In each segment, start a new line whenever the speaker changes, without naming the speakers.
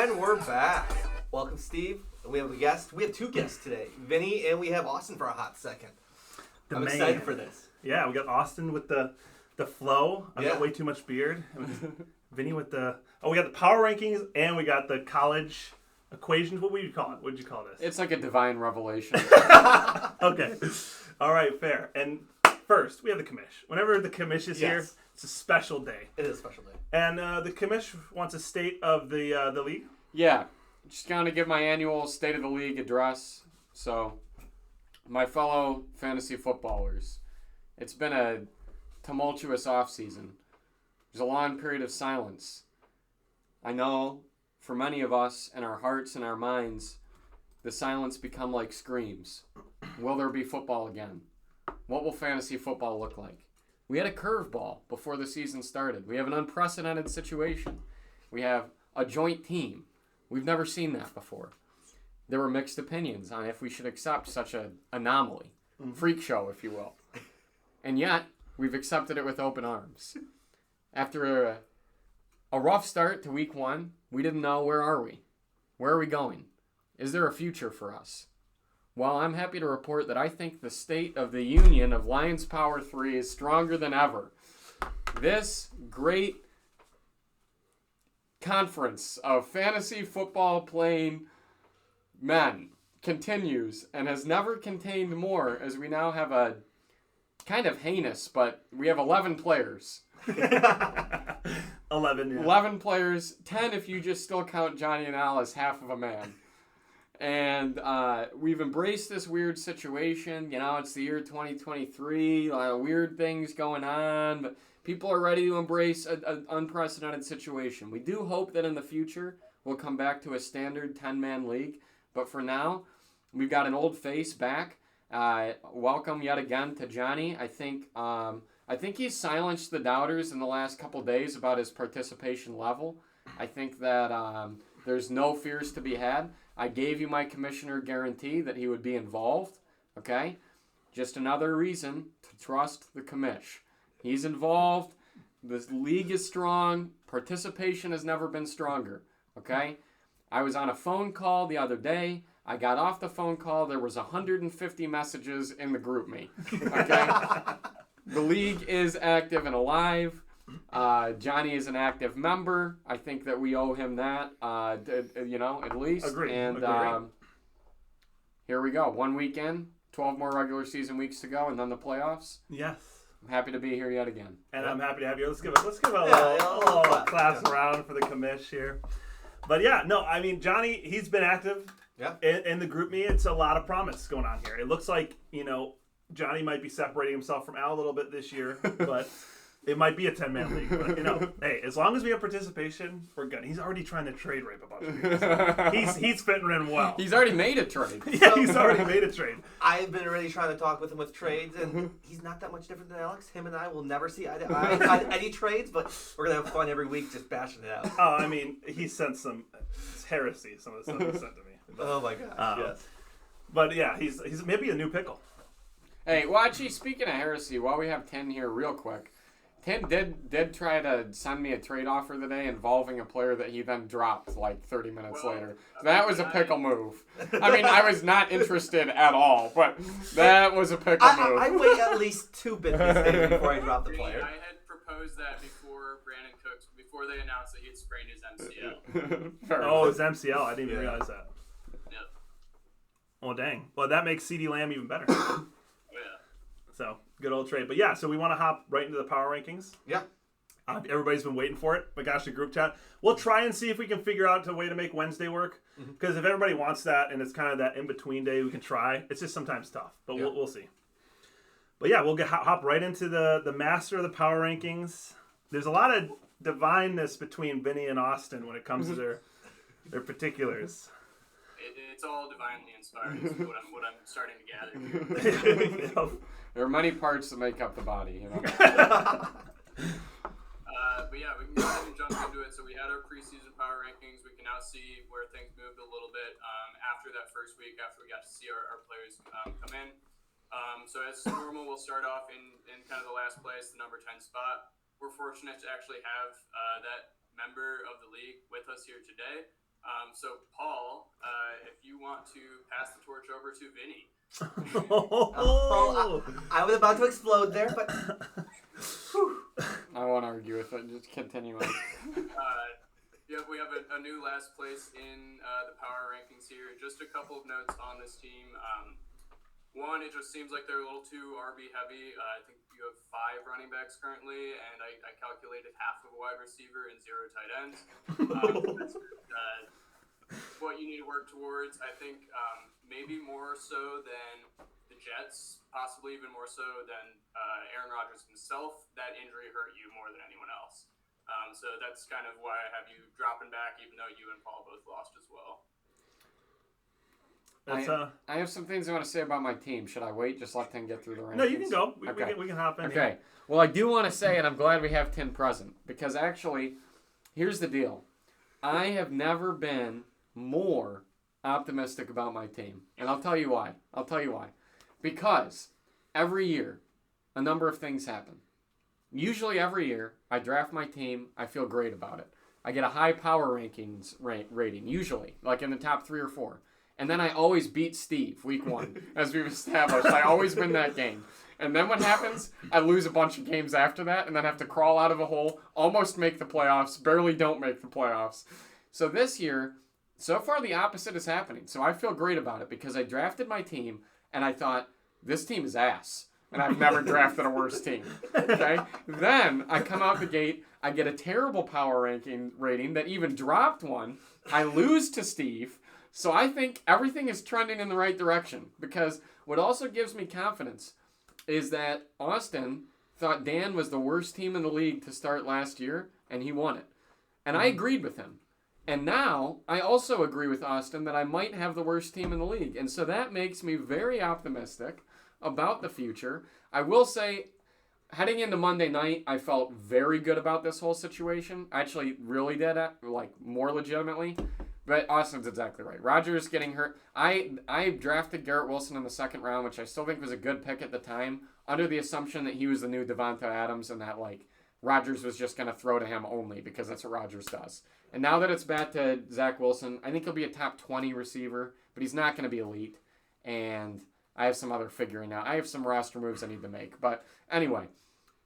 And we're back. Welcome, Steve. We have a guest. We have two guests today, Vinny, and we have Austin for a hot second. I'm excited for this.
Yeah, we got Austin with the flow. I've got way too much beard. Vinny with the... Oh, we got the power rankings, and we got the college equations. What would you call it? What would you call this?
It's like a divine revelation.
Okay. All right, fair. And first, we have the commish. Whenever the commish is here, it's a special day.
It is a special day.
And the commish wants a state of the league.
Yeah. Just going to give my annual State of the League address. So, my fellow fantasy footballers, it's been a tumultuous offseason. There's a long period of silence. I know for many of us in our hearts and our minds, the silence become like screams. Will there be football again? What will fantasy football look like? We had a curveball before the season started. We have an unprecedented situation. We have a joint team. We've never seen that before. There were mixed opinions on if we should accept such an anomaly. Freak show, if you will. And yet, we've accepted it with open arms. After a rough start to week 1, we didn't know, where are we? Where are we going? Is there a future for us? Well, I'm happy to report that I think the state of the union of Lions Power 3 is stronger than ever. This great conference of fantasy football playing men continues and has never contained more, as we now have a kind of heinous, but we have 11 players.
11, yeah.
11 players, 10 if you just still count Johnny and Al as half of a man. And we've embraced this weird situation. You know, it's the year 2023, a lot of weird things going on, but people are ready to embrace an unprecedented situation. We do hope that in the future we'll come back to a standard 10-man league, but for now, we've got an old face back. Welcome yet again to Johnny. I think he's silenced the doubters in the last couple days about his participation level. I think that there's no fears to be had. I gave you my commissioner guarantee that he would be involved, okay? Just another reason to trust the commish. He's involved. This league is strong. Participation has never been stronger, okay? I was on a phone call the other day. I got off the phone call. There was 150 messages in the group me, okay? The league is active and alive. Johnny is an active member. I think that we owe him that, at least.
Agreed.
And here we go. 1 weekend, 12 more regular season weeks to go, and then the playoffs.
Yes.
I'm happy to be here yet again.
And I'm happy to have you. Let's give a little claps around for the commish here. But yeah, no, I mean, Johnny, he's been active in the group me. It's a lot of promise going on here. It looks like, Johnny might be separating himself from Al a little bit this year, but it might be a 10-man league. But, hey, as long as we have participation, we're good. He's already trying to trade rape a bunch of people. So he's fitting in well.
He's already made a trade.
Yeah, he's already made a trade.
I've been already trying to talk with him with trades, and he's not that much different than Alex. Him and I will never see eye to eye on any trades, but we're going to have fun every week just bashing it out.
Oh, I mean, he sent some heresy, some of the stuff he sent to me.
Oh, my gosh, yes.
But, yeah, he's maybe a new pickle.
Hey, well, actually, speaking of heresy, while we have 10 here real quick, Tim did try to send me a trade offer today involving a player that he then dropped like 30 minutes later. So that was a pickle move. I mean, I was not interested at all, but that was a pickle move.
I wait at least 2 business days before I drop the player.
I had proposed that before they announced that he had sprained his MCL.
Oh, it's MCL. I didn't even realize that.
Yep.
Well, dang. Well, that makes CeeDee Lamb even better. So, good old trade. But yeah, so we want to hop right into the power rankings.
Yeah.
Everybody's been waiting for it. My gosh, the group chat. We'll try and see if we can figure out a way to make Wednesday work. Because if everybody wants that and it's kind of that in-between day, we can try. It's just sometimes tough. But we'll see. But yeah, we'll hop right into the master of the power rankings. There's a lot of divineness between Vinny and Austin when it comes to their particulars.
It's all divinely inspired is what I'm starting to gather.
Yep.
There are many parts that make up the body,
But yeah, we can go ahead and jump into it. So we had our preseason power rankings. We can now see where things moved a little bit after that first week, after we got to see our players come in. So as normal, we'll start off in kind of the last place, the number 10 spot. We're fortunate to actually have that member of the league with us here today. So, Paul, if you want to pass the torch over to Vinny.
I was about to explode there, but
I won't argue with it. Just continue on.
We have a new last place in the power rankings here. Just a couple of notes on this team. One, it just seems like they're a little too RB heavy. I think you have 5 running backs currently, and I calculated half of a wide receiver and 0 tight ends. That's what you need to work towards. I think maybe more so than the Jets, possibly even more so than Aaron Rodgers himself. That injury hurt you more than anyone else. So that's kind of why I have you dropping back, even though you and Paul both lost as well.
I have some things I want to say about my team. Should I wait? Just let Tim get through the rankings?
No, you can go. We can hop in.
Okay. Well, I do want to say, and I'm glad we have Tim present, because actually, here's the deal. I have never been more optimistic about my team. And I'll tell you why. Because every year, a number of things happen. Usually every year, I draft my team. I feel great about it. I get a high power rankings rating, usually, like in the top 3 or 4. And then I always beat Steve week 1, as we've established. I always win that game. And then what happens? I lose a bunch of games after that, and then have to crawl out of a hole, almost make the playoffs, barely don't make the playoffs. So this year, so far the opposite is happening. So I feel great about it because I drafted my team, and I thought, this team is ass. And I've never drafted a worse team. Okay? Then I come out the gate, I get a terrible power ranking rating that even dropped 1. I lose to Steve. So I think everything is trending in the right direction, because what also gives me confidence is that Austin thought Dan was the worst team in the league to start last year, and he won it. And I agreed with him. And now I also agree with Austin that I might have the worst team in the league. And so that makes me very optimistic about the future. I will say, heading into Monday night, I felt very good about this whole situation. I actually really did, more legitimately. But Austin's exactly right. Rodgers getting hurt. I drafted Garrett Wilson in the 2nd round, which I still think was a good pick at the time, under the assumption that he was the new Devonta Adams and that Rodgers was just going to throw to him only because that's what Rodgers does. And now that it's back to Zach Wilson, I think he'll be a top 20 receiver, but he's not going to be elite. And I have some other figuring out. I have some roster moves I need to make. But anyway,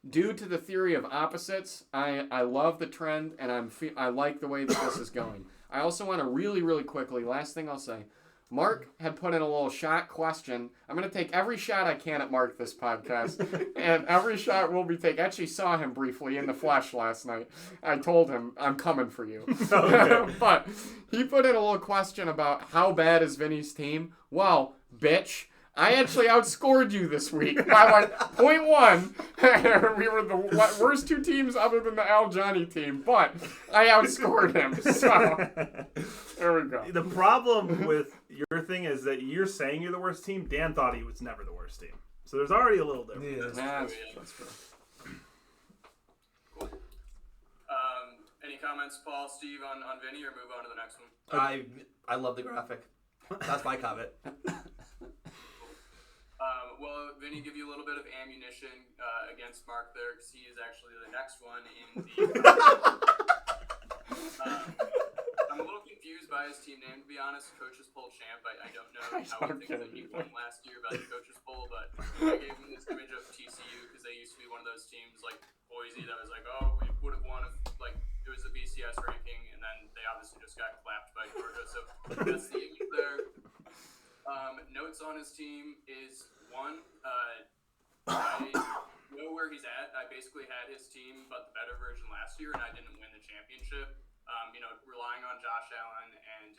due to the theory of opposites, I love the trend, and I like the way that this is going. I also want to really, really quickly, last thing I'll say, Mark had put in a little shot question. I'm going to take every shot I can at Mark this podcast, and every shot will be taken. I actually saw him briefly in the flesh last night. I told him, I'm coming for you. Okay. But he put in a little question about how bad is Vinny's team. Well, bitch, I actually outscored you this week by 0.1. We were the worst 2 teams other than the Al Johnny team, but I outscored him. So there we go.
The problem with your thing is that you're saying you're the worst team. Dan thought he was never the worst team. So there's already a little difference.
Yeah, that's true.
Cool. Any comments, Paul, Steve, on Vinny, or move on to the next one?
I love the graphic. That's my comment.
Well, Vinny, give you a little bit of ammunition against Mark there, because he is actually the next one in the... I'm a little confused by his team name, to be honest. Coaches Poll champ. I don't know how he thinks that he won last year about the Coaches Poll, but I gave him this image of TCU, because they used to be one of those teams like Boise that was like, oh, we would have won if it was the BCS ranking, and then they obviously just got clapped by Georgia. So that's the image there. Notes on his team is, 1, I know where he's at. I basically had his team, but the better version last year, and I didn't win the championship. Relying on Josh Allen and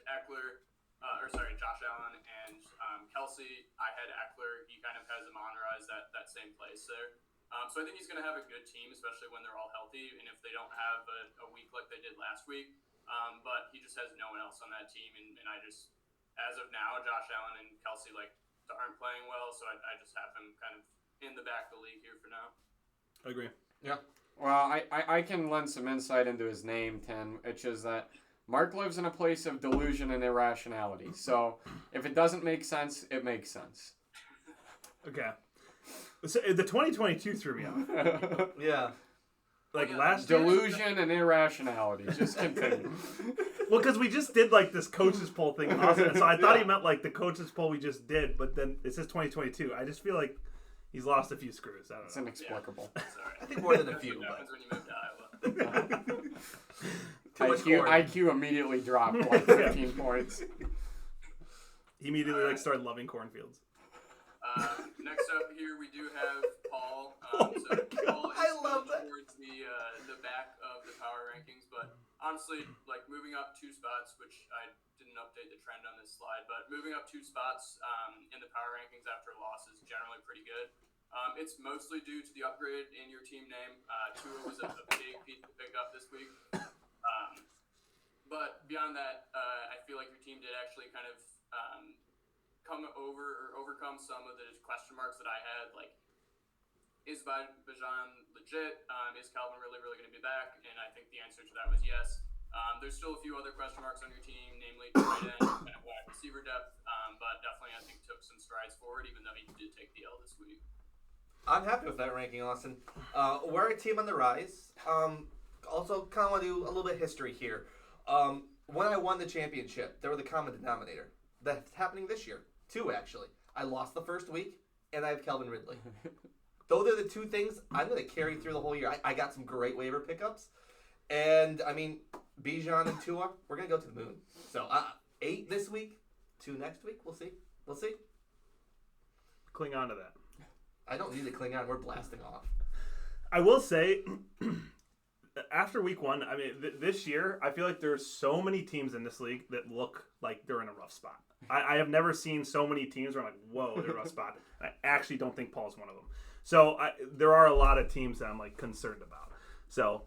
Josh Allen and Kelsey. I had Eckler. He kind of has a Monraz that same place there. So I think he's going to have a good team, especially when they're all healthy, and if they don't have a week like they did last week. But he just has no one else on that team, and I just, as of now, Josh Allen and Kelsey aren't playing well, so I just have him kind of in the back of the league here for now.
I agree.
Yeah. Well, I can lend some insight into his name, Tim, which is that Mark lives in a place of delusion and irrationality. So if it doesn't make sense, it makes sense.
Okay. So the 2022 threw me off.
Yeah.
Last year?
Delusion and irrationality. Just continue.
Well, because we just did like this coaches poll thing, so I thought he meant like the coaches poll we just did, but then it says 2022. I just feel like he's lost a few screws. I don't know.
It's inexplicable.
Yeah. Sorry.
I think more than a few.
What happens when you move to Iowa?
IQ immediately dropped like 15 points.
He immediately started loving cornfields.
Next up here we do have Paul.
Oh
So Paul is
I love that.
towards the back of the power rankings, but honestly, like moving up 2 spots, which I didn't update the trend on this slide, but moving up 2 spots in the power rankings after a loss is generally pretty good. It's mostly due to the upgrade in your team name. Tua was a big piece to pick up this week. But beyond that, I feel like your team did actually kind of overcome some of the question marks that I had. Like, is Bajan legit? Is Calvin really going to be back? And I think the answer to that was yes. There's still a few other question marks on your team, namely tight end and wide receiver depth. But definitely, I think took some strides forward, even though he did take the L this week.
I'm happy with that ranking, Austin. We're a team on the rise. Also, kind of want to do a little bit of history here. When I won the championship, there was a common denominator. That's happening this year. 2, actually. I lost the first week, and I have Calvin Ridley. Those are the 2 things I'm going to carry through the whole year. I got some great waiver pickups. And, I mean, Bijan and Tua, we're going to go to the moon. So, 8 this week, 2 next week. We'll see.
Cling on to that.
I don't need to cling on. We're blasting off.
I will say, after week 1, I mean, this year, I feel like there's so many teams in this league that look like they're in a rough spot. I have never seen so many teams where I'm like, whoa, they're in a rough spot. I actually don't think Paul's one of them. So there are a lot of teams that I'm like concerned about. So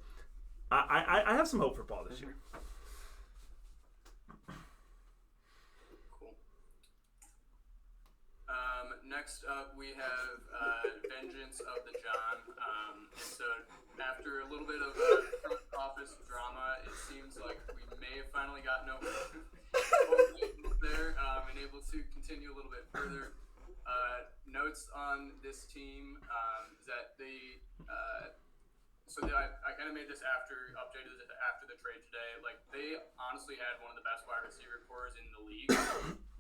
I have some hope for Paul this year.
Cool. Next up, we have Vengeance of the John. And so after a little bit of front office drama, it seems like we may have finally gotten over there and able to continue a little bit further. Notes on this team is that I kind of made this updated it after the trade today. Like, they honestly had one of the best wide receiver cores in the league.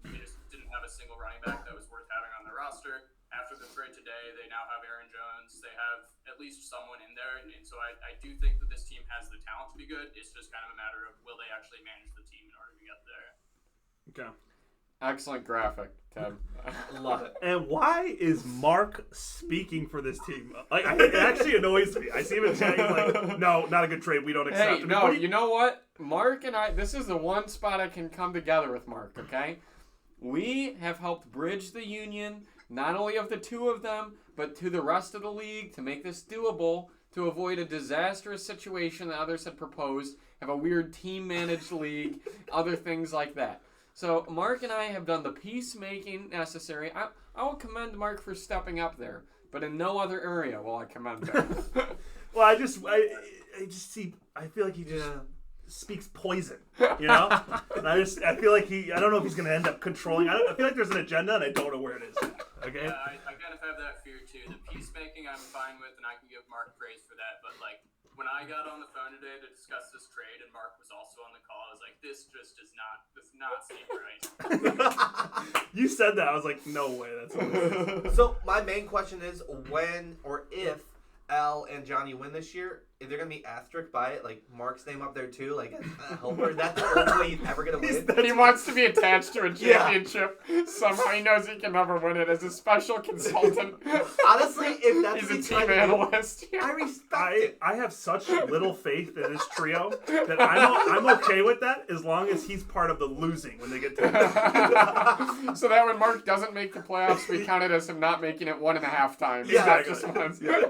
They just didn't have a single running back that was worth having on their roster. After the trade today, they now have Aaron Jones. They have at least someone in there. And so I do think that this team has the talent to be good. It's just kind of a matter of will they actually manage the team in order to get there.
Okay.
Excellent graphic, Tim.
Love it.
And why is Mark speaking for this team? Like, it actually annoys me. I see him in chat. He's like, no, not a good trade. We don't accept
Hey,
it.
no, you know what? Mark and I, this is the one spot I can come together with Mark, okay? We have helped bridge the union, not only of the 2 of them, but to the rest of the league to make this doable, to avoid a disastrous situation that others had proposed, have a weird team-managed league, other things like that. So Mark and I have done the peacemaking necessary. I will commend Mark for stepping up there, but in no other area will I commend him.
Well, I just see. I feel like he just speaks poison, you know. And I feel like I don't know if he's going to end up controlling. I feel like there's an agenda, and I don't know where it is. Okay.
I kind of have that fear too. The peacemaking I'm fine with, and I can give Mark praise for that. But like, when I got on the phone today to discuss this trade, and Mark was also on the call, I was like, this just does not seem right.
You said that. I was like, no way. That's hilarious.
So my main question is when or if Al and Johnny win this year, is there going to be asterisk by it? Like Mark's name up there too? Like a helper? That's the only way he's ever going to win?
He wants to be attached to a championship. Yeah. Somehow he knows he can never win it as a special consultant.
Honestly, if that's
he's a team analyst.
I respect it.
I have such little faith in this trio that I'm okay with that as long as he's part of the losing when they get to it.
So that when Mark doesn't make the playoffs, we count it as him not making it 1.5 times.
Yeah,
not just once.
Yeah.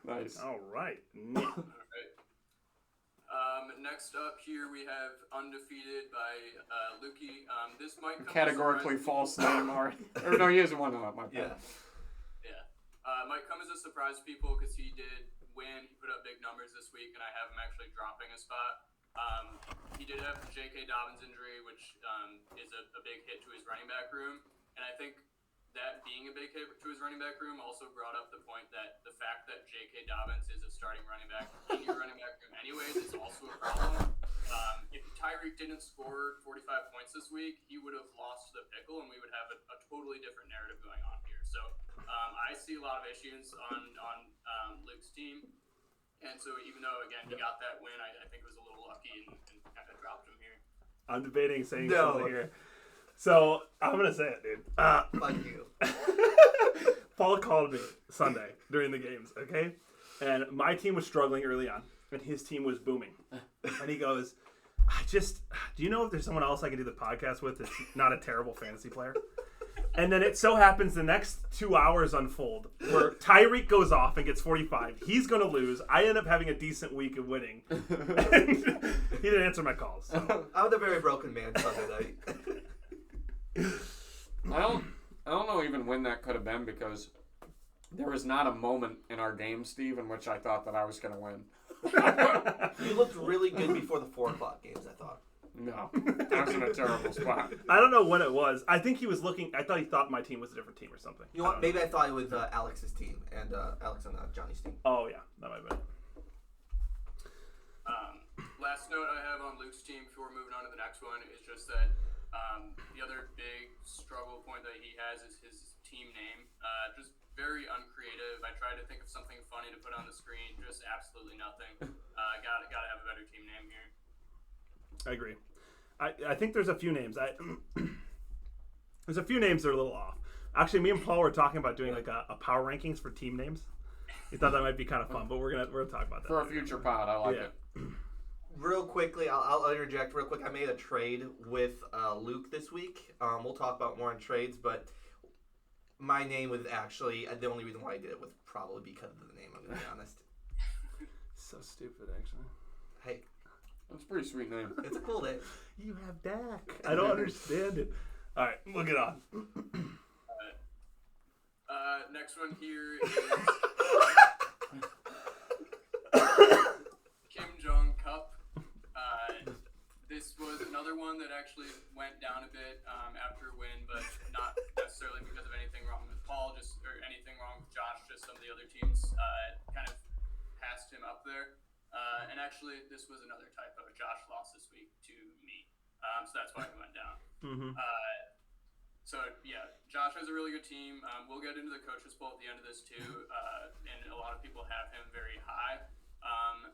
Nice.
All right.
Next up here we have Undefeated by Lukey. This might come
categorically false name, or no, he is one of them.
Yeah.
Might come as a surprise to people because he did win. He put up big numbers this week, and I have him actually dropping a spot. He did have the J.K. Dobbins injury, which is a big hit to his running back room, and I think that being a big hit to his running back room also brought up the point that the fact that J.K. Dobbins is a starting running back in your running back room anyways is also a problem. If Tyreek didn't score 45 points this week, he would have lost the pickle, and we would have a totally different narrative going on here. So I see a lot of issues on Luke's team. And so even though, again, he got that win, I think it was a little lucky and kind of dropped him here.
I'm debating saying something here. So I'm going to say it, dude.
Fuck you.
Paul called me Sunday during the games, okay? And my team was struggling early on, and his team was booming. And he goes, do you know if there's someone else I can do the podcast with that's not a terrible fantasy player? And then it so happens the next 2 hours unfold where Tyreek goes off and gets 45. He's going to lose. I end up having a decent week of winning. And he didn't answer my calls. So.
I'm the very broken man Sunday night.
I don't know even when that could have been, because there was not a moment in our game, Steve, in which I thought that I was going to win.
You looked really good before the 4 o'clock games, I thought.
No, I was in a terrible spot.
I don't know when it was. I think he was looking. I thought he thought my team was a different team or something.
You know what? Maybe I thought it was Alex's team and Alex and Johnny's team.
Oh yeah, that might have been.
Last note I have on Luke's team before moving on to the next one is just that the other big struggle point that he has is his team name. Just very uncreative. I tried to think of something funny to put on the screen. Just absolutely nothing. Gotta have a better team name here.
I agree. I think there's a few names. There's a few names that are a little off. Actually, me and Paul were talking about doing like a power rankings for team names. We thought that might be kind of fun, but we're gonna talk about that
for a future pod. I like it.
Real quickly, I'll interject real quick. I made a trade with Luke this week. We'll talk about more on trades, but my name was actually the only reason why I did it was probably because of the name. I'm gonna be honest.
So stupid, actually.
Hey.
That's a pretty sweet name.
It's a cool name.
You have Dak. I don't understand it. All right, we'll get on.
Next one here is Kim Jong Cup. This was another one that actually went down a bit after a win, but not necessarily because of anything wrong with Paul, or anything wrong with Josh. Just some of the other teams kind of passed him up there. And actually, this was another typo. Josh lost this week to me, so that's why he went down.
Mm-hmm.
So yeah, Josh has a really good team. We'll get into the coaches poll at the end of this too, and a lot of people have him very high.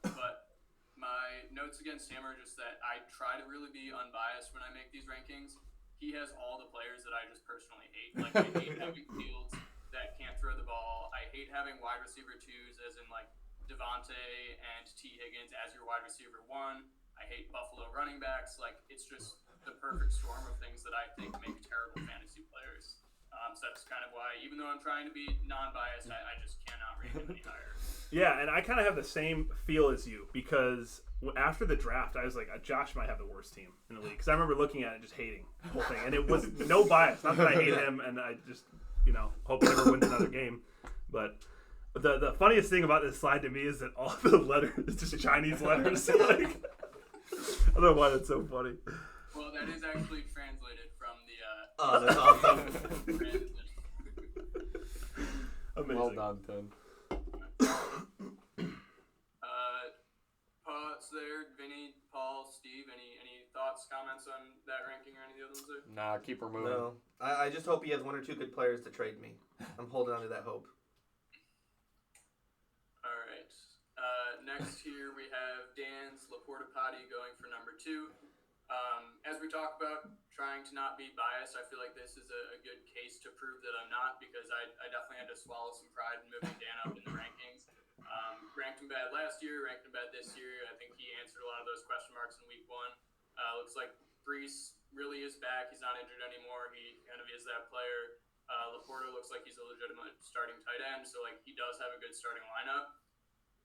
But my notes against him are just that I try to really be unbiased when I make these rankings. He has all the players that I just personally hate. Like I hate having Fields that can't throw the ball. I hate having wide receiver 2s, as in like Devontae and T. Higgins as your wide receiver 1. I hate Buffalo running backs. Like, it's just the perfect storm of things that I think make terrible fantasy players. So that's kind of why, even though I'm trying to be non-biased, I just cannot rate him any higher.
Yeah, and I kind of have the same feel as you, because after the draft, I was like, Josh might have the worst team in the league. Because I remember looking at it and just hating the whole thing. And it was no bias. Not that I hate him, and I just, hope he never wins another game. But the funniest thing about this slide to me is that all the letters, it's just Chinese letters. Like, I don't know why that's so funny.
Well, that is actually translated from the...
Oh, that's awesome.
Amazing.
Well done, Tim.
Paul's there. Vinny, Paul, Steve, any thoughts, comments on that ranking or any of the other ones there?
Nah, keep her moving.
No. I just hope he has 1 or 2 good players to trade me. I'm holding on to that hope.
All right. Next here we have Dan's Laporta Potty going for number 2. As we talked about, trying to not be biased, I feel like this is a good case to prove that I'm not, because I definitely had to swallow some pride in moving Dan up in the rankings. Ranked him bad last year, ranked him bad this year. I think he answered a lot of those question marks in week 1. Looks like Brees really is back. He's not injured anymore. He kind of is that player. Laporta looks like he's a legitimate starting tight end, so like he does have a good starting lineup.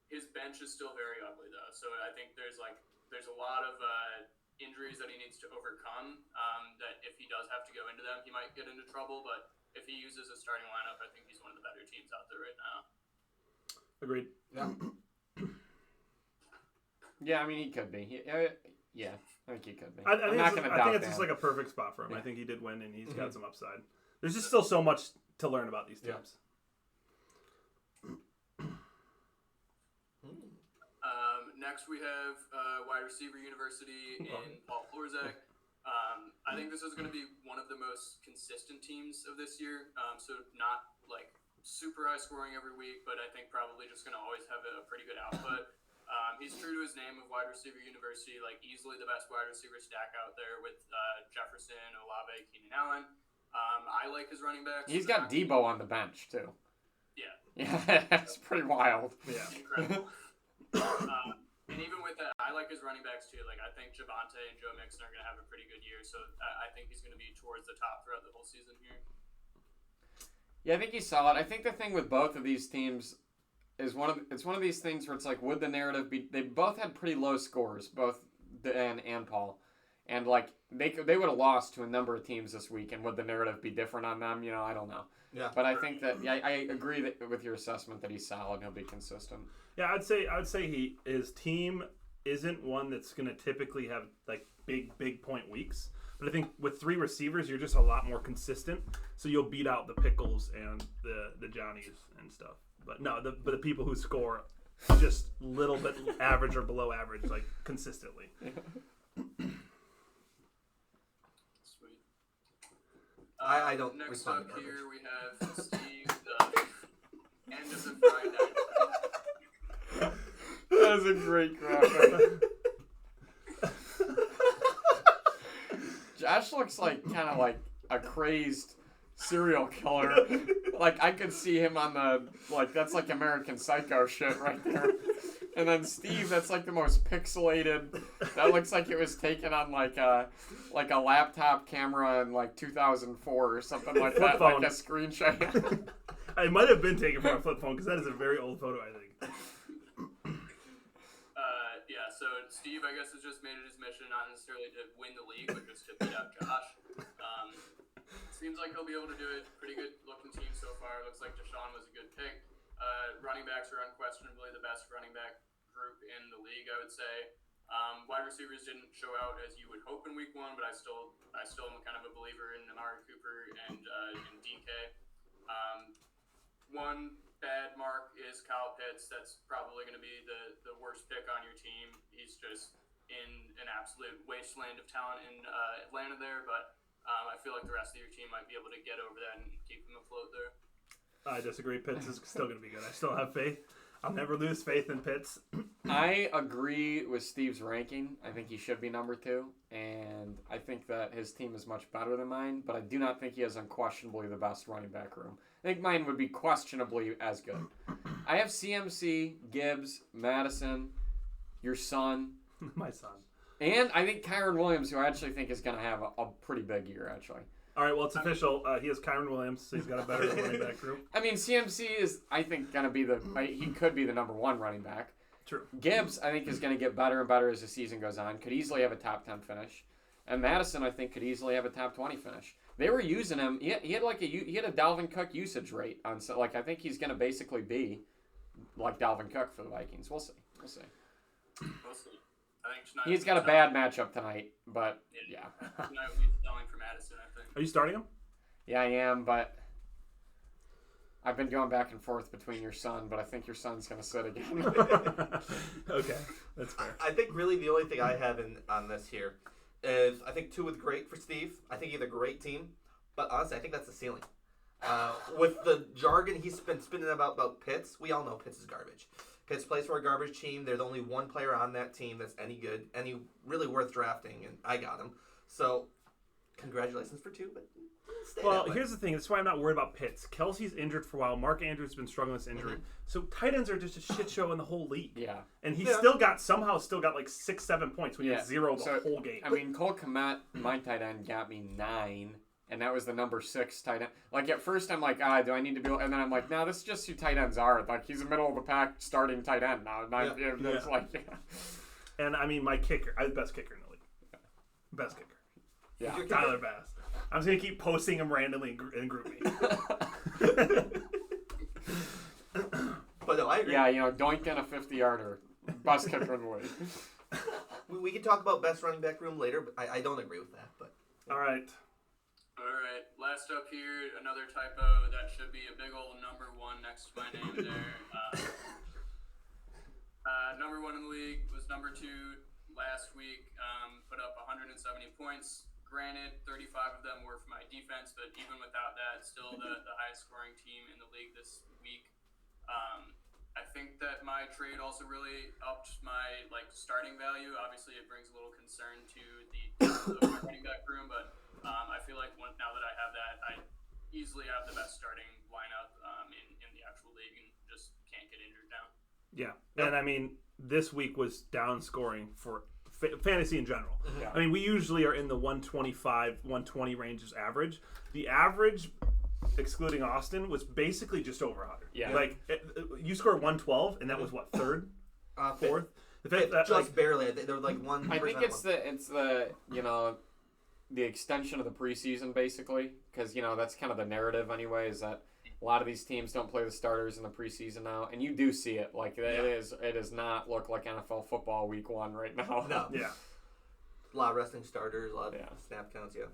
His bench is still very ugly though, so I think there's a lot of injuries that he needs to overcome, that if he does have to go into them, he might get into trouble. But if he uses a starting lineup, I think he's one of the better teams out there right now.
Agreed.
Yeah.
Yeah, I mean, he could be. Yeah, I think he could be.
I think it's just like a perfect spot for him. Yeah. I think he did win, and he's got some upside. There's just still so much to learn about these teams.
Next we have wide receiver university in Paul Florzak. I think this is going to be one of the most consistent teams of this year. So not like super high scoring every week, but I think probably just going to always have a pretty good output. He's true to his name of wide receiver university, like easily the best wide receiver stack out there with Jefferson, Olave, Keenan Allen. I like his running backs.
He's got Debo on the bench too.
Yeah.
Yeah, that's pretty wild.
Yeah.
Incredible. And even with that, I like his running backs too. Like I think Javonte and Joe Mixon are going to have a pretty good year, so I think he's going to be towards the top throughout the whole season here.
Yeah, I think he's solid. I think the thing with both of these teams is it's one of these things where it's like, would the narrative be? They both had pretty low scores, both Dan and Paul, and like they would have lost to a number of teams this week, and would the narrative be different on them? I don't know. Yeah. But I think that I agree with your assessment that he's solid. He'll be consistent.
Yeah, I'd say his team isn't one that's going to typically have like big point weeks. But I think with 3 receivers, you're just a lot more consistent. So you'll beat out the Pickles and the Johnnies and stuff. But no, the people who score just little bit average or below average, like consistently.
Sweet.
I don't.
Next up here we have Steve, the end of the Friday.
That is a great graphic. Josh looks like kind of like a crazed serial killer. Like I could see him on that's like American Psycho shit right there. And then Steve, that's like the most pixelated. That looks like it was taken on like a laptop camera in like 2004 or something like that, like a screenshot.
It might have been taken from a flip phone because that is a very old photo, I think.
So Steve, I guess, has just made it his mission not necessarily to win the league, but just to beat out Josh. Seems like he'll be able to do it. Pretty good looking team so far. Looks like Deshaun was a good pick. Running backs are unquestionably the best running back group in the league, I would say. Wide receivers didn't show out as you would hope in week 1, but I still am kind of a believer in Amari Cooper and in DK. One bad mark is Kyle Pitts. That's probably going to be the worst pick on your team. He's just in an absolute wasteland of talent in Atlanta there, but I feel like the rest of your team might be able to get over that and keep him afloat there.
I disagree. Pitts is still going to be good. I still have faith. I'll never lose faith in Pitts.
I agree with Steve's ranking. I think he should be number 2, and I think that his team is much better than mine, but I do not think he has unquestionably the best running back room. I think mine would be questionably as good. I have CMC, Gibbs, Madison, your son.
My son.
And I think Kyron Williams, who I actually think is going to have a pretty big year, actually.
All right, well, it's official. He has Kyron Williams, so he's got a better running back group.
I mean, CMC is, I think, going to be he could be the number 1 running back.
True.
Gibbs, I think, is going to get better and better as the season goes on. Could easily have a top 10 finish. And Madison, I think, could easily have a top 20 finish. They were using him. He had a Dalvin Cook usage rate on. So I think he's going to basically be like Dalvin Cook for the Vikings. We'll see.
We'll see. I think
he's got a bad matchup tonight, but yeah.
Tonight will be selling for Madison, I think.
Are you starting him?
Yeah, I am, but I've been going back and forth between your son, but I think your son's going to sit again.
Okay, that's fair.
I think really the only thing I have on this here is I think 2 with great for Steve. I think he had a great team, but honestly, I think that's the ceiling. With the jargon he's been spinning about Pitts, we all know Pitts is garbage. Pitts plays for a garbage team. There's only one player on that team that's any good, any really worth drafting, and I got him. So, congratulations for 2, but stay
well,
that way.
Here's the thing. That's why I'm not worried about Pitts. Kelsey's injured for a while. Mark Andrews has been struggling with this injury. Mm-hmm. So tight ends are just a shit show in the whole league.
Yeah.
And he somehow still got like 6-7 points when he had 0 the whole game.
I mean, Cole Kmet, my tight end, got me 9. And that was the number 6 tight end. Like, at first, I'm like, do I need to be... And then I'm like, no, this is just who tight ends are. Like, he's a middle-of-the-pack starting tight end now. It's like...
And, I mean, my kicker... I'm the best kicker in the league. Best kicker.
Yeah.
Tyler Bass. I'm just going to keep posting him randomly in GroupMe.
But no, I agree.
Yeah, doink in a 50-yarder. Best kicker in the league.
We can talk about best running back room later, but I don't agree with that. But
All right.
All right. messed up here. Another typo. That should be a big old number 1 next to my name there. Number 1 in the league was number 2 last week. Put up 170 points. Granted, 35 of them were for my defense, but even without that, still the highest scoring team in the league this week. I think that my trade also really upped my starting value. Obviously, it brings a little concern to the depth of my running back room, but I feel like now that I have that, I easily have the best starting lineup in the actual league and just can't get injured now.
Yeah, and I mean, this week was down scoring for fantasy in general.
Yeah.
I mean, we usually are in the 125, 120 range as average. The average, excluding Austin, was basically just over 100.
Yeah.
You scored 112, and that was what, third? Fourth?
Just barely. They were like one.
I think it's the the extension of the preseason, basically, because that's kind of the narrative anyway, is that a lot of these teams don't play the starters in the preseason now, and you do see it. It does not look like NFL football week 1 right now.
No.
Yeah.
A lot of resting starters, a lot of snap counts, yeah.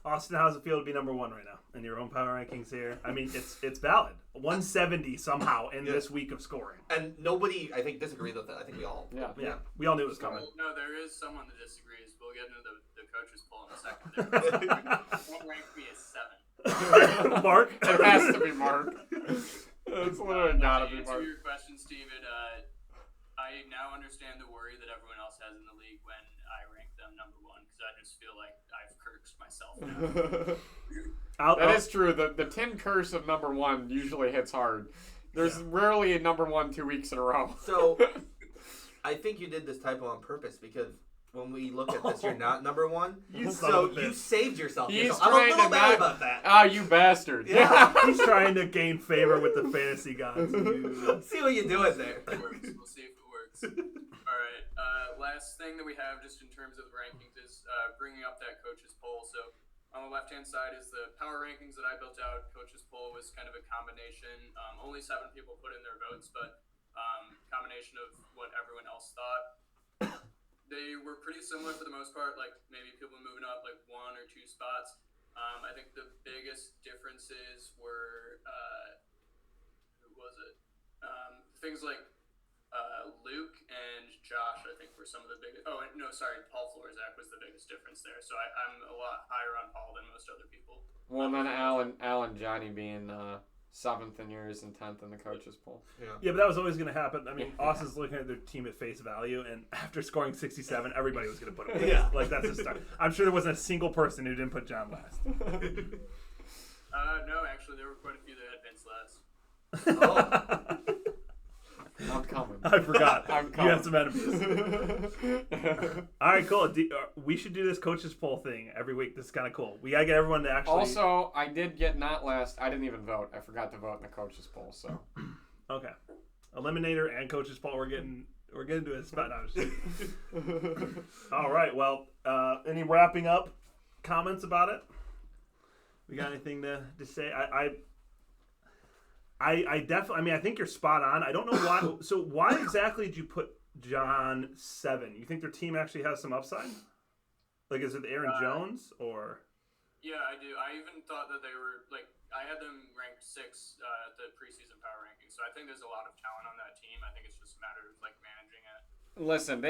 Austin, how's it feel to be number 1 right now in your own power rankings here? I mean, it's valid. 170 somehow in this week of scoring.
And nobody, I think, disagrees with that. I think we all.
Yeah. We all knew it was coming.
No, there is someone that disagrees. We'll get into the coaches poll in a second. What ranked me as 7?
Mark?
It has to be Mark. It's literally gotta be Mark.
To your question, Steven, I now understand the worry that everyone else has in the league when I rank them number 1, because I just feel like I've cursed myself now.
That is true. The Tim curse of number 1 usually hits hard. There's rarely a number 1 2 weeks in a row.
So, I think you did this typo on purpose, because when we look at this, you're not number 1. You saved yourself. I'm a little mad about that.
Ah, you bastard.
Yeah.
He's trying to gain favor with the fantasy gods.
Let's see what you're doing there.
It works. We'll see if it works. All right. Last thing that we have just in terms of rankings is bringing up that coaches poll. So on the left-hand side is the power rankings that I built out. Coaches poll was kind of a combination. Only 7 people put in their votes, but combination of what everyone else thought. They were pretty similar for the most part, like maybe people moving up like 1 or 2 spots. I think the biggest differences were, who was it? Things like Luke and Josh, I think, were some of the biggest. Oh, no, sorry, Paul Florzak was the biggest difference there. So I'm a lot higher on Paul than most other people.
Well, and then Al and Johnny being 7th in yours and 10th in the coaches poll.
Yeah, but that was always going to happen. I mean, Austin's looking at their team at face value, and after scoring 67, everybody was going to put him last. Like, that's a start. I'm sure there wasn't a single person who didn't put John last.
No, actually, there were quite a few that had Vince last.
I'm coming.
I forgot.
I'm coming.
You have some enemies. All right, cool. We should do this coaches poll thing every week. This is kind of cool. We got to get everyone to actually...
Also, I did get not last. I didn't even vote. I forgot to vote in the coaches poll, so...
Okay. Eliminator and coaches poll. We're getting to a spot now. All right. Well, any wrapping up comments about it? We got anything to say? I definitely. I mean, I think you're spot on. I don't know why. So why exactly did you put John 7? You think their team actually has some upside? Like, is it Aaron Jones or?
Yeah, I do. I even thought that they were I had them ranked 6 at the preseason power rankings. So I think there's a lot of talent on that team. I think it's just a matter of managing it.
Listen,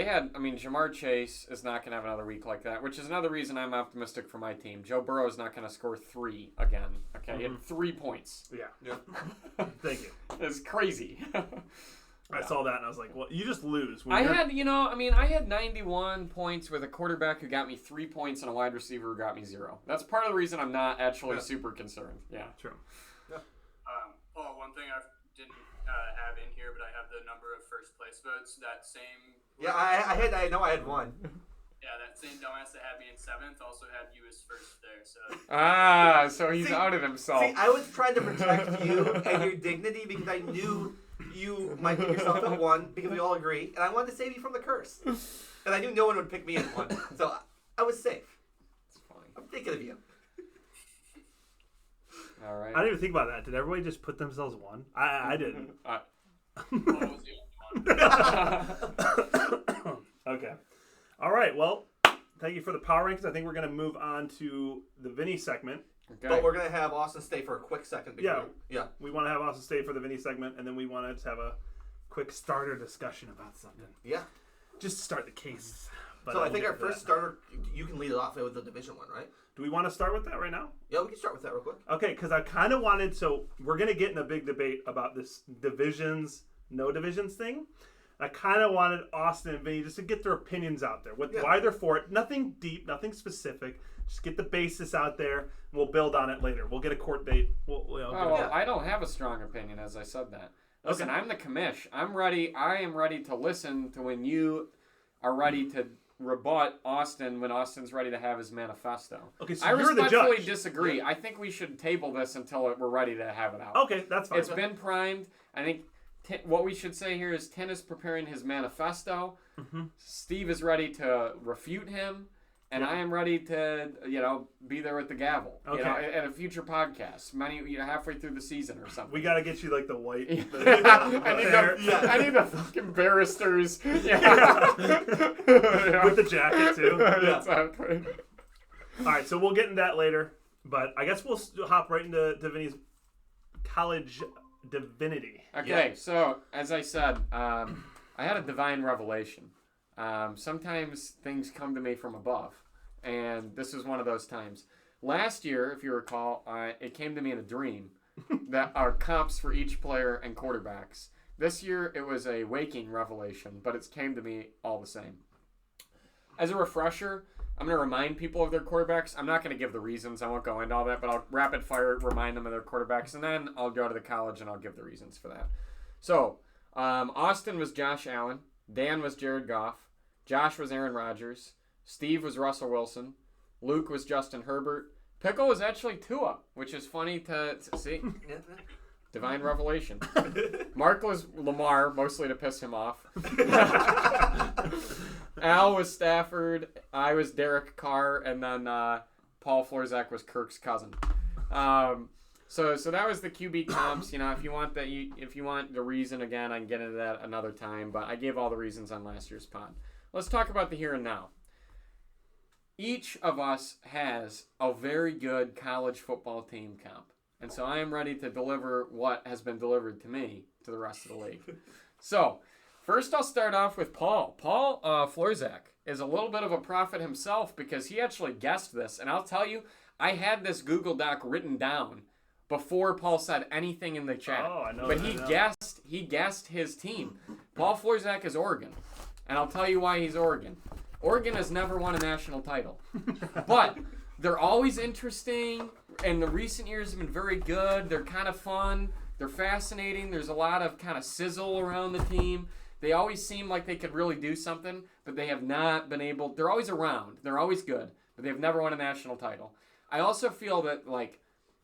Jamar Chase is not going to have another week like that, which is another reason I'm optimistic for my team. Joe Burrow is not going to score 3 again. Okay, He had 3 points.
Yeah. Thank you.
It's crazy.
I saw that and I was like, well, you just lose.
I had 91 points with a quarterback who got me 3 points and a wide receiver who got me 0. That's part of the reason I'm not actually super concerned. Yeah.
True.
Yeah.
Paul, one thing I didn't have in here, but I have the number of first place votes. That same.
Yeah, I know I had 1.
Yeah, that same dumbass that had me in 7th also had you as first there. So.
So he's outed himself.
See, I was trying to protect you and your dignity because I knew you might put yourself at 1 because we all agree, and I wanted to save you from the curse. And I knew no one would pick me at 1, so I was safe.
It's fine.
I'm thinking of you.
All right.
I didn't even think about that. Did everybody just put themselves 1? I didn't. Okay. All right. Well, thank you for the power rankings. I think we're going to move on to the Vinny segment.
Okay.
But we're going to have Austin stay for a quick second.
Yeah. We want to have Austin stay for the Vinny segment, and then we want to have a quick starter discussion about something.
Yeah.
Just to start the case. But
so I think our first starter, you can lead it off with the division one, right?
Do we want to start with that right now?
Yeah, we can start with that real quick.
Okay, because I kind of wanted, so we're going to get in a big debate about this divisions, no divisions thing. I kind of wanted Austin and Vinny just to get their opinions out there, why they're for it. Nothing deep, nothing specific. Just get the basis out there, and we'll build on it later. We'll get a court date.
I don't have a strong opinion, as I said that. Listen, I'm the commish. I'm ready. I am ready to listen to when you are ready to rebut Austin when Austin's ready to have his manifesto.
Okay, so
I
you're the
respectfully
judge.
disagree. I think we should table this until we're ready to have it out.
Okay, that's fine.
It's been primed. I think what we should say here is Tin is preparing his manifesto.
Mm-hmm.
Steve is ready to refute him. And I am ready to, be there with the gavel.
Okay.
At a future podcast, halfway through the season or something.
We got to get you like the white.
I need the fucking barristers. Yeah.
With the jacket too.
Yeah. Exactly.
All right, so we'll get into that later. But I guess we'll hop right into Vinny's college divinity.
Okay, so as I said, I had a divine revelation. Sometimes things come to me from above, and this is one of those times. Last year, if you recall, it came to me in a dream that are comps for each player and quarterbacks. This year, it was a waking revelation, but it came to me all the same. As a refresher, I'm going to remind people of their quarterbacks. I'm not going to give the reasons. I won't go into all that, but I'll rapid fire remind them of their quarterbacks, and then I'll go to the college and I'll give the reasons for that. So, Austin was Josh Allen. Dan was Jared Goff. Josh was Aaron Rodgers. Steve was Russell Wilson. Luke was Justin Herbert. Pickle was actually Tua, which is funny to see. Divine revelation. Mark was Lamar, mostly to piss him off. Al was Stafford. I was Derek Carr, and then Paul Florzak was Kirk's cousin. So that was the QB comps. If you want the reason again, I can get into that another time. But I gave all the reasons on last year's pod. Let's talk about the here and now. Each of us has a very good college football team comp, and so I am ready to deliver what has been delivered to me to the rest of the league. So first, I'll start off with Paul. Paul Florzak is a little bit of a prophet himself because he actually guessed this, and I'll tell you, I had this Google Doc written down before Paul said anything in the chat.
Oh, I know.
But he guessed his team. Paul Florzak is Oregon. And I'll tell you why he's Oregon. Oregon has never won a national title. But they're always interesting, and the recent years have been very good. They're kind of fun. They're fascinating. There's a lot of kind of sizzle around the team. They always seem like they could really do something, but they have not been able. They're always around. They're always good, but they've never won a national title. I also feel that,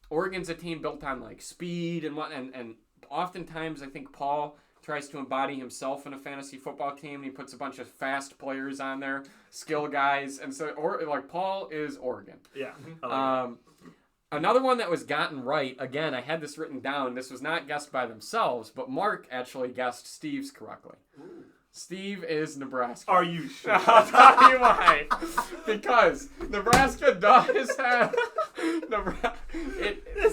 Oregon's a team built on, speed and oftentimes I think Paul tries to embody himself in a fantasy football team, and he puts a bunch of fast players on there, skill guys, and so Paul is Oregon.
Yeah.
Another one that was gotten right, again, I had this written down. This was not guessed by themselves, but Mark actually guessed Steve's correctly. Ooh. Steve is Nebraska.
Are you sure?
I'll tell you why. Because Nebraska does have...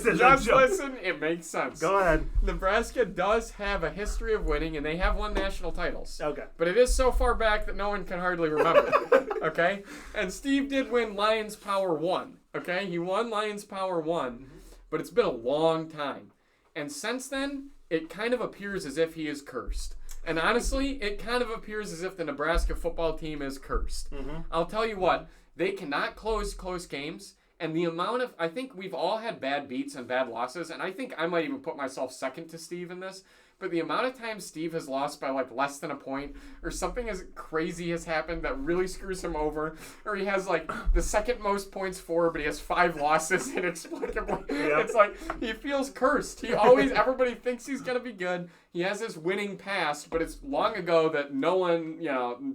Listen, it makes sense.
Go ahead.
Nebraska does have a history of winning, and they have won national titles.
Okay.
But it is so far back that no one can hardly remember. Okay? And Steve did win Lions Power 1. Okay? He won Lions Power 1, but it's been a long time. And since then, it kind of appears as if he is cursed. And honestly, it kind of appears as if the Nebraska football team is cursed. Mm-hmm. I'll tell you what, they cannot close close games. And the amount of, I think we've all had bad beats and bad losses, and I think I might even put myself second to Steve in this, but the amount of times Steve has lost by less than a point, or something as crazy has happened that really screws him over, or he has the second most points for, but he has 5 losses inexplicably. Yep. It's he feels cursed. Everybody thinks he's going to be good. He has this winning past, but it's long ago that no one,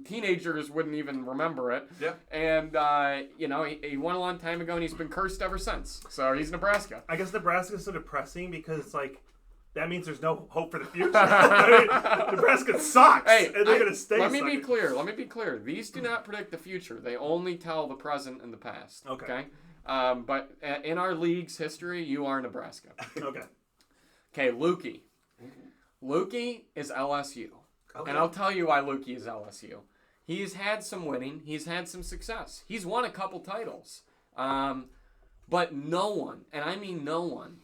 teenagers wouldn't even remember it.
Yeah.
And, he won a long time ago, and he's been cursed ever since. So he's Nebraska.
I guess Nebraska is so depressing because it's that means there's no hope for the future. Nebraska sucks, and they're going to stay
Let me be clear. These do not predict the future. They only tell the present and the past.
Okay?
But in our league's history, you are Nebraska.
Okay.
Okay, Lukey. Lukey is LSU.
Okay.
And I'll tell you why Lukey is LSU. He's had some winning. He's had some success. He's won a couple titles. But no one, and I mean no one,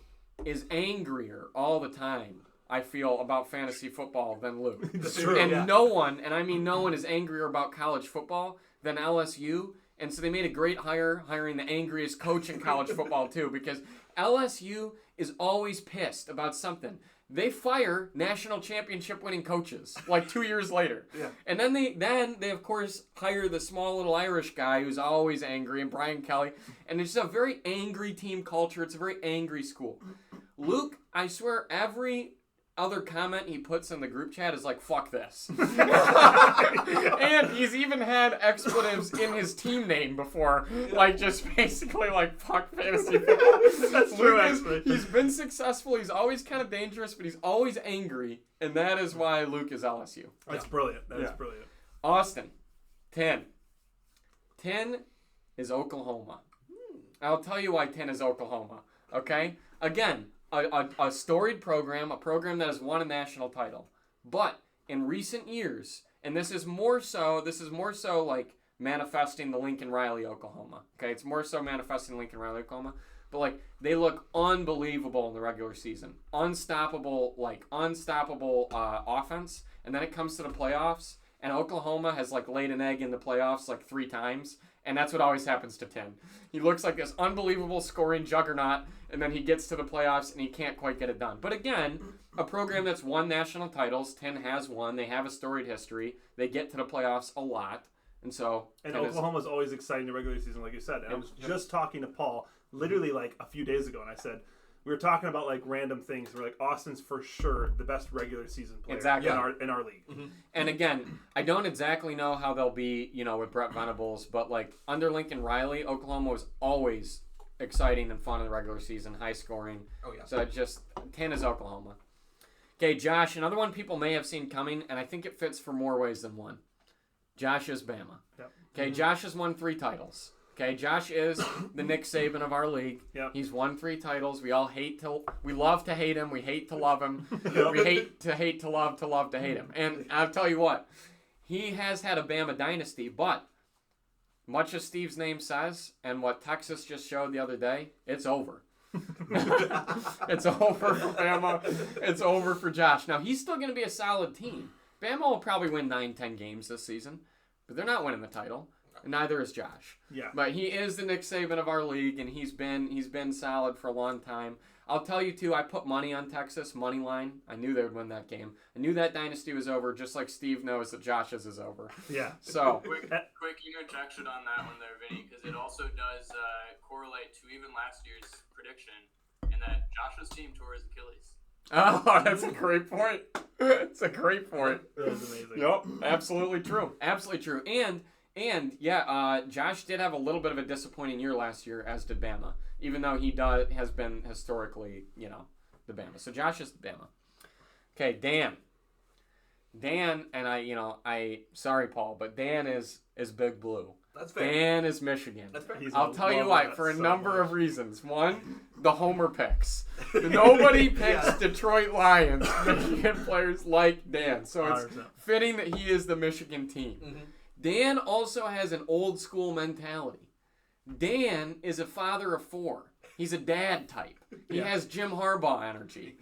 is angrier all the time, I feel, about fantasy football than Luke.
That's true.
And no one, and I mean no one, is angrier about college football than LSU. And so they made a great hire, hiring the angriest coach in college football, too, because LSU is always pissed about something. They fire national championship winning coaches like 2 years later.
Yeah.
And then they of course hire the small little Irish guy who's always angry, and Brian Kelly. And it's a very angry team culture. It's a very angry school. Luke, I swear every other comment he puts in the group chat is like, fuck this. And he's even had expletives in his team name before, like just basically like, fuck fantasy football.
That's true, actually.
He's been successful, he's always kind of dangerous, but he's always angry, and that is why Luke is LSU.
That's brilliant. That is brilliant.
Austin, 10. 10 is Oklahoma. I'll tell you why 10 is Oklahoma, okay? Again, a storied program, a program that has won a national title. But in recent years, and this is more so like manifesting the Lincoln Riley, Oklahoma. Okay, it's more so manifesting Lincoln Riley, Oklahoma. But like they look unbelievable in the regular season, unstoppable offense. And then it comes to the playoffs, and Oklahoma has like laid an egg in the playoffs like 3 times. And that's what always happens to 10. He looks like this unbelievable scoring juggernaut, and then he gets to the playoffs and he can't quite get it done. But again, a program that's won national titles, 10 has won. They have a storied history. They get to the playoffs a lot. And
Oklahoma's always exciting in the regular season, like you said. And I was just talking to Paul literally like a few days ago, and I said, we were talking about like random things. We're like, Austin's for sure the best regular season player in our league.
Mm-hmm. And again, I don't exactly know how they'll be, with Brett Venables, but like under Lincoln Riley, Oklahoma was always exciting and fun in the regular season, high scoring. Oh yeah. So 10 is Oklahoma. Okay, Josh, another one people may have seen coming, and I think it fits for more ways than one. Josh is Bama. Yep. Okay, mm-hmm. Josh has won 3 titles. Okay, Josh is the Nick Saban of our league. Yep. He's won 3 titles. We love to hate him. We hate to love him. Yep. We hate to love to hate him. And I'll tell you what, he has had a Bama dynasty, but much as Steve's name says, and what Texas just showed the other day, it's over. It's over for Bama. It's over for Josh. Now, he's still going to be a solid team. Bama will probably win 9-10 games this season, but they're not winning the title. And neither is Josh. Yeah. But he is the Nick Saban of our league, and he's been solid for a long time. I'll tell you, too, I put money on Texas, money line. I knew they would win that game. I knew that dynasty was over, just like Steve knows that Josh's is over. Yeah. So.
Quick interjection on that one there, Vinny, because it also does correlate to even last year's prediction, in that Josh's team tore his Achilles.
Oh, that's a great point. It's a great point.
That was amazing.
Yep, absolutely true. Absolutely true. And Josh did have a little bit of a disappointing year last year, as did Bama, even though he has been historically, the Bama. So Josh is the Bama. Okay, Dan, and sorry, Paul, but Dan is Big Blue.
That's fair.
Dan is Michigan.
That's fair.
I'll tell you why, for a number of reasons. One, the Homer picks. Nobody picks Detroit Lions Michigan players like Dan. So it's 100%. Fitting that he is the Michigan team. Mm-hmm. Dan also has an old school mentality. Dan is a father of 4. He's a dad type. He has Jim Harbaugh energy.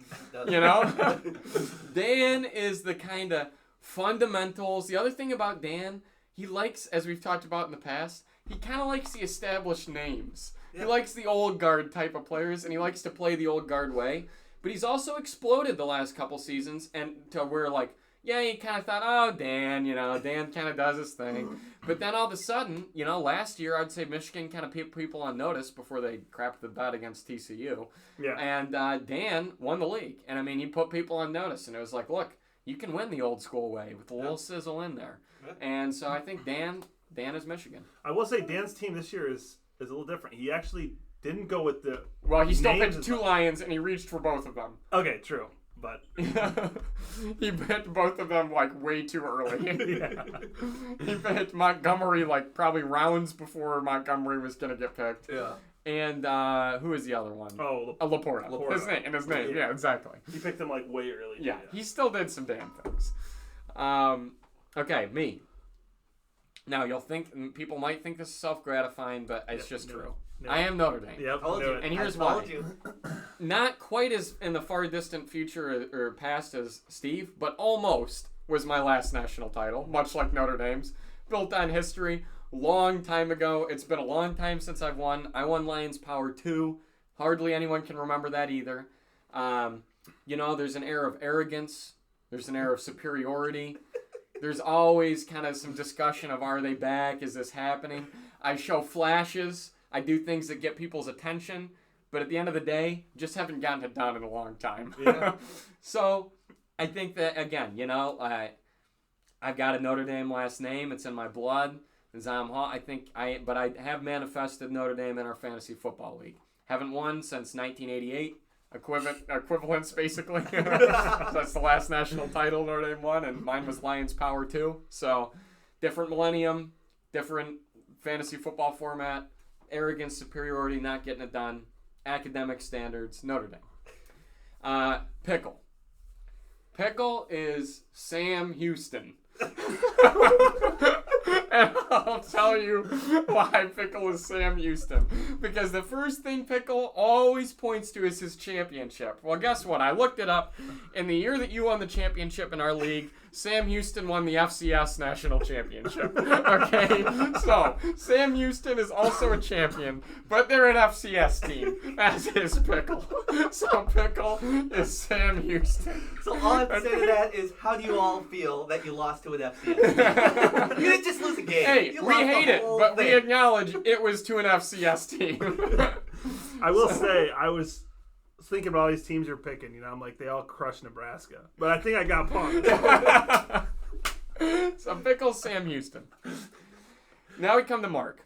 Dan is the kind of fundamentals. The other thing about Dan, he likes, as we've talked about in the past, he kind of likes the established names. He likes the old guard type of players, and he likes to play the old guard way. But he's also exploded the last couple seasons, and to where he kind of thought, oh, Dan, Dan kind of does his thing. But then all of a sudden, last year, I'd say Michigan kind of put people on notice before they crapped the bed against TCU. Yeah. And Dan won the league. And, he put people on notice. And it was like, look, you can win the old school way with a little sizzle in there. Yeah. And so I think Dan is Michigan.
I will say Dan's team this year is a little different. He actually didn't go with the
he still picked 2 Lions, and he reached for both of them.
Okay, true. But
he picked both of them way too early. Yeah. He picked Montgomery probably rounds before Montgomery was gonna get picked. Yeah. And who is the other one?
Oh,
Laporta. His name. Yeah, exactly.
He picked him like way early.
Yeah, he still did some damn things. Okay, me. Now people might think this is self-gratifying, but it's just true. No. I am Notre Dame.
Yep.
And here's why. Not quite as in the far distant future or past as Steve, but almost was my last national title, much like Notre Dame's. Built on history, long time ago. It's been a long time since I've won. I won Lions Power 2. Hardly anyone can remember that either. There's an air of arrogance. There's an air of superiority. There's always kind of some discussion of, are they back? Is this happening? I show flashes. I do things that get people's attention. But at the end of the day, just haven't gotten it done in a long time. Yeah. So I think that, again, I've got a Notre Dame last name. It's in my blood. But I have manifested Notre Dame in our fantasy football league. Haven't won since 1988. Equivalence, basically. That's the last national title Notre Dame won, and mine was Lions Power 2. So, different millennium, different fantasy football format, arrogance, superiority, not getting it done, academic standards, Notre Dame. Pickle. Pickle is Sam Houston. And I'll tell you why Pickle is Sam Houston. Because the first thing Pickle always points to is his championship. Well, guess what? I looked it up. In the year that you won the championship in our league, Sam Houston won the FCS National Championship. Okay? So, Sam Houston is also a champion, but they're an FCS team, as is Pickle. So, Pickle is Sam Houston.
So, all I have to say to that is, how do you all feel that you lost to an FCS team? You didn't just lose a game.
Hey, we hate it, but we acknowledge it was to an FCS team.
I will say, I was thinking about all these teams you're picking, I'm like, they all crush Nebraska. But I think I got punked.
So Pickle, Sam Houston. Now we come to Mark.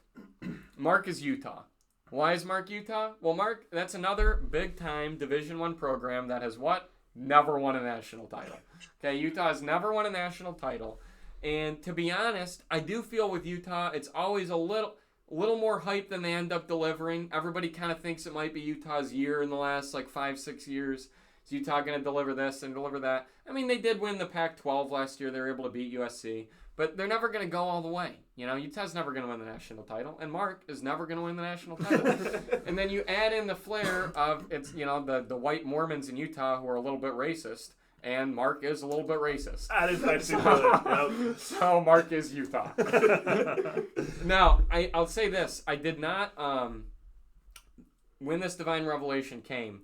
Mark is Utah. Why is Mark Utah? Well, Mark, that's another big-time Division I program that has what? Never won a national title. Okay, Utah has never won a national title. And to be honest, I do feel with Utah, it's always a little more hype than they end up delivering. Everybody kind of thinks it might be Utah's year in the last 5-6 years. Is Utah going to deliver this and deliver that? I mean, they did win the Pac-12 last year. They were able to beat USC. But they're never going to go all the way. Utah's never going to win the national title. And Mark is never going to win the national title. And then you add in the flair of, the white Mormons in Utah who are a little bit racist. And Mark is a little bit racist.
That is actually brilliant. Yep.
So Mark is Utah. Now, I'll say this. I did not, when this divine revelation came,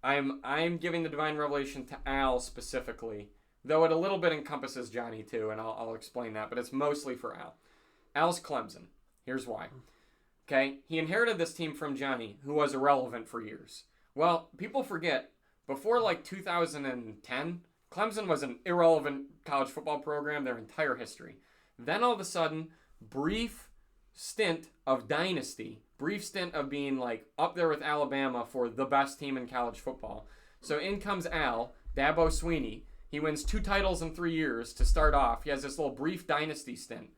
I'm giving the divine revelation to Al specifically, though it a little bit encompasses Johnny too, and I'll explain that, but it's mostly for Al. Al's Clemson. Here's why. Okay, he inherited this team from Johnny, who was irrelevant for years. Well, people forget, before 2010, Clemson was an irrelevant college football program their entire history. Then all of a sudden, brief stint of dynasty, brief stint of being up there with Alabama for the best team in college football. So in comes Al, Dabo Swinney. He wins 2 titles in 3 years to start off. He has this little brief dynasty stint.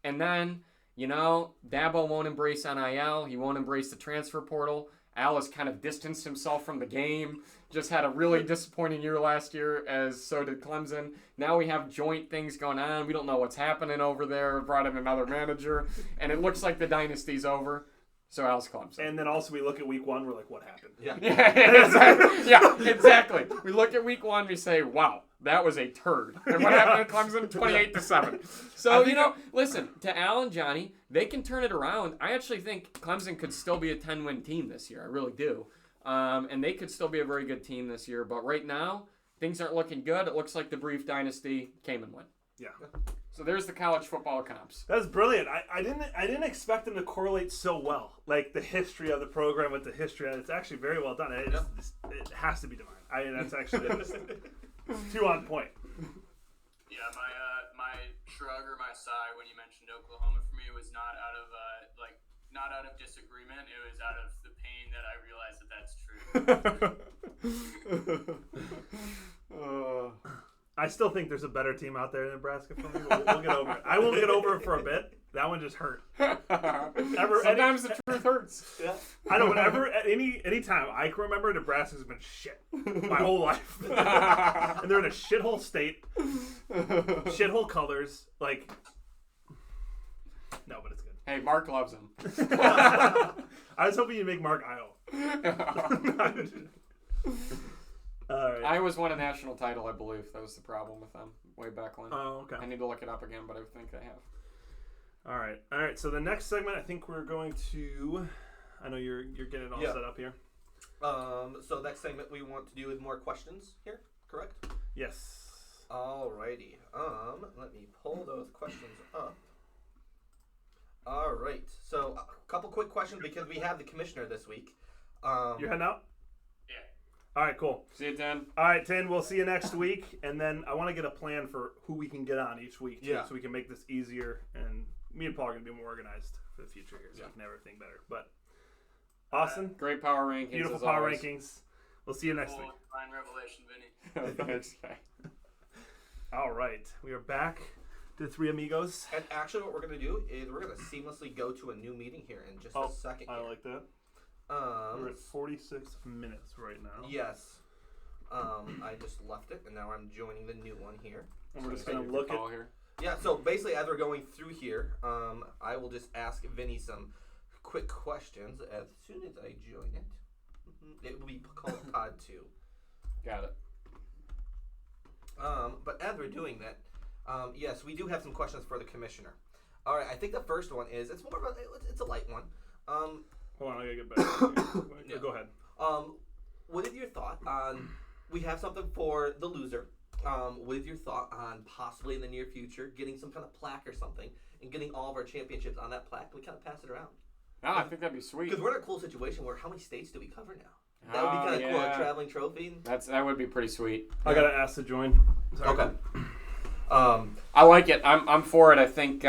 And then, Dabo won't embrace NIL. He won't embrace the transfer portal. Al has kind of distanced himself from the game. Just had a really disappointing year last year, as so did Clemson. Now we have joint things going on. We don't know what's happening over there. Brought in another manager. And it looks like the dynasty's over. So Al's Clemson.
And then also we look at week 1, we're like, what happened?
Yeah, exactly. We look at week 1, we say, wow, that was a turd. And what happened to Clemson? 28-7. So, listen, to Al and Johnny, they can turn it around. I actually think Clemson could still be a 10-win team this year. I really do. And they could still be a very good team this year. But right now, things aren't looking good. It looks like the brief dynasty came and went.
Yeah.
So there's the college football comps.
That's brilliant. I didn't expect them to correlate so well. The history of the program with the history. It's actually very well done. It has to be divine. That's actually too on point.
Yeah, my shrug or my sigh when you mentioned Oklahoma for me was not out of not out of disagreement. It was out of the pain that I realized that that's true.
I still think there's a better team out there in Nebraska for me. We'll get over it. I won't get over it for a bit. That one just hurt.
Sometimes the truth hurts.
Yeah.
I know, whenever, any time I can remember, Nebraska's been shit my whole life. And they're in a shithole state, shithole colors. Like, no, but it's good.
Hey, Mark loves him.
I was hoping you'd make Mark Iowa. All right.
Iowa's won a national title, I believe. That was the problem with them way back when.
Oh, okay.
I need to look it up again, but I think they have.
All right. So the next segment, I think we're going to. I know you're getting it all set up here.
So next segment we want to do is more questions here, correct?
Yes.
Alrighty. Let me pull those questions up. All right. So a couple quick questions because we have the commissioner this week.
You're heading out?
Yeah.
All right, cool.
See you, Tin.
All right, Tin, we'll see you next week. And then I want to get a plan for who we can get on each week, too, so we can make this easier. And me and Paul are going to be more organized for the future here, so we can have everything better. But Austin,
great power rankings.
beautiful power rankings. We'll see you next week.
Fine revelation, Vinny.
Thanks, guy.
All right, we are back to the Three Amigos.
And actually, what we're going to do is we're going to seamlessly go to a new meeting here in just a second.
I like that. We're at 46 minutes right now.
Yes. I just left it, and now I'm joining the new one here.
And we're just going to look at...
here.
Yeah, so basically, as we're going through here, I will just ask Vinny some quick questions as soon as I join it. It will be called Pod 2.
Got it.
But as we're doing that, yes, we do have some questions for the commissioner. All right, I think the first one is, it's more of it's a light one.
Hold on, I gotta get back. Go ahead.
What is your thought on, we have something for the loser. What is your thought on possibly in the near future getting some kind of plaque or something and getting all of our championships on that plaque? We kind of pass it around.
Oh, I think that'd be sweet.
Because we're in a cool situation where how many states do we cover now? That would be kind of cool, a traveling trophy.
That would be pretty sweet.
I gotta ask to join. Sorry.
Okay.
I like it. I'm for it. I think.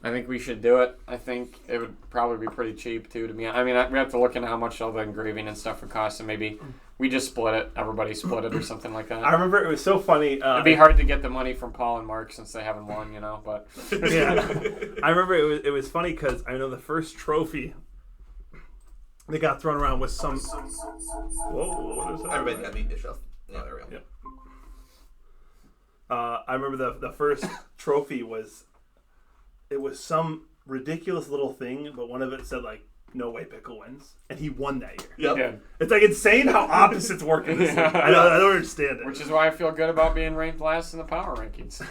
I think we should do it. I think it would probably be pretty cheap too. To me, I mean, we have to look into how much all the engraving and stuff would cost, and maybe we just split it. Everybody split it or something like that.
I remember it was so funny.
It'd be hard to get the money from Paul and Mark since they haven't won, But
yeah, I remember it was funny because I know the first trophy that got thrown around was some. Whoa! What is that?
Everybody got beat this shelf. Yeah, there we go.
Yep. I remember the first trophy was. It was some ridiculous little thing, but one of it said like, "No way, Pickle wins," and he won that year.
Yep.
Yeah.
It's like insane how opposites work in this.
Yeah.
I don't understand it.
Which is why I feel good about being ranked last in the power rankings.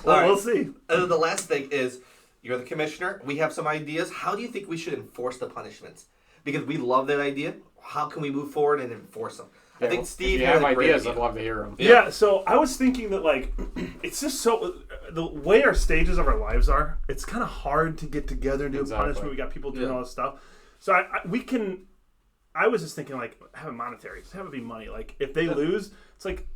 Well, we'll see.
The last thing is, you're the commissioner. We have some ideas. How do you think we should enforce the punishments? Because we love that idea. How can we move forward and enforce them? I think Steve
if you
has
have
a great
ideas,
idea.
I'd love to hear them.
Yeah, so I was thinking that, like, it's just so... The way our stages of our lives are, it's kind of hard to get together and do a punishment. We got people doing all this stuff. So I was just thinking, like, have it monetary. Just have it be money. Like, if they lose, it's like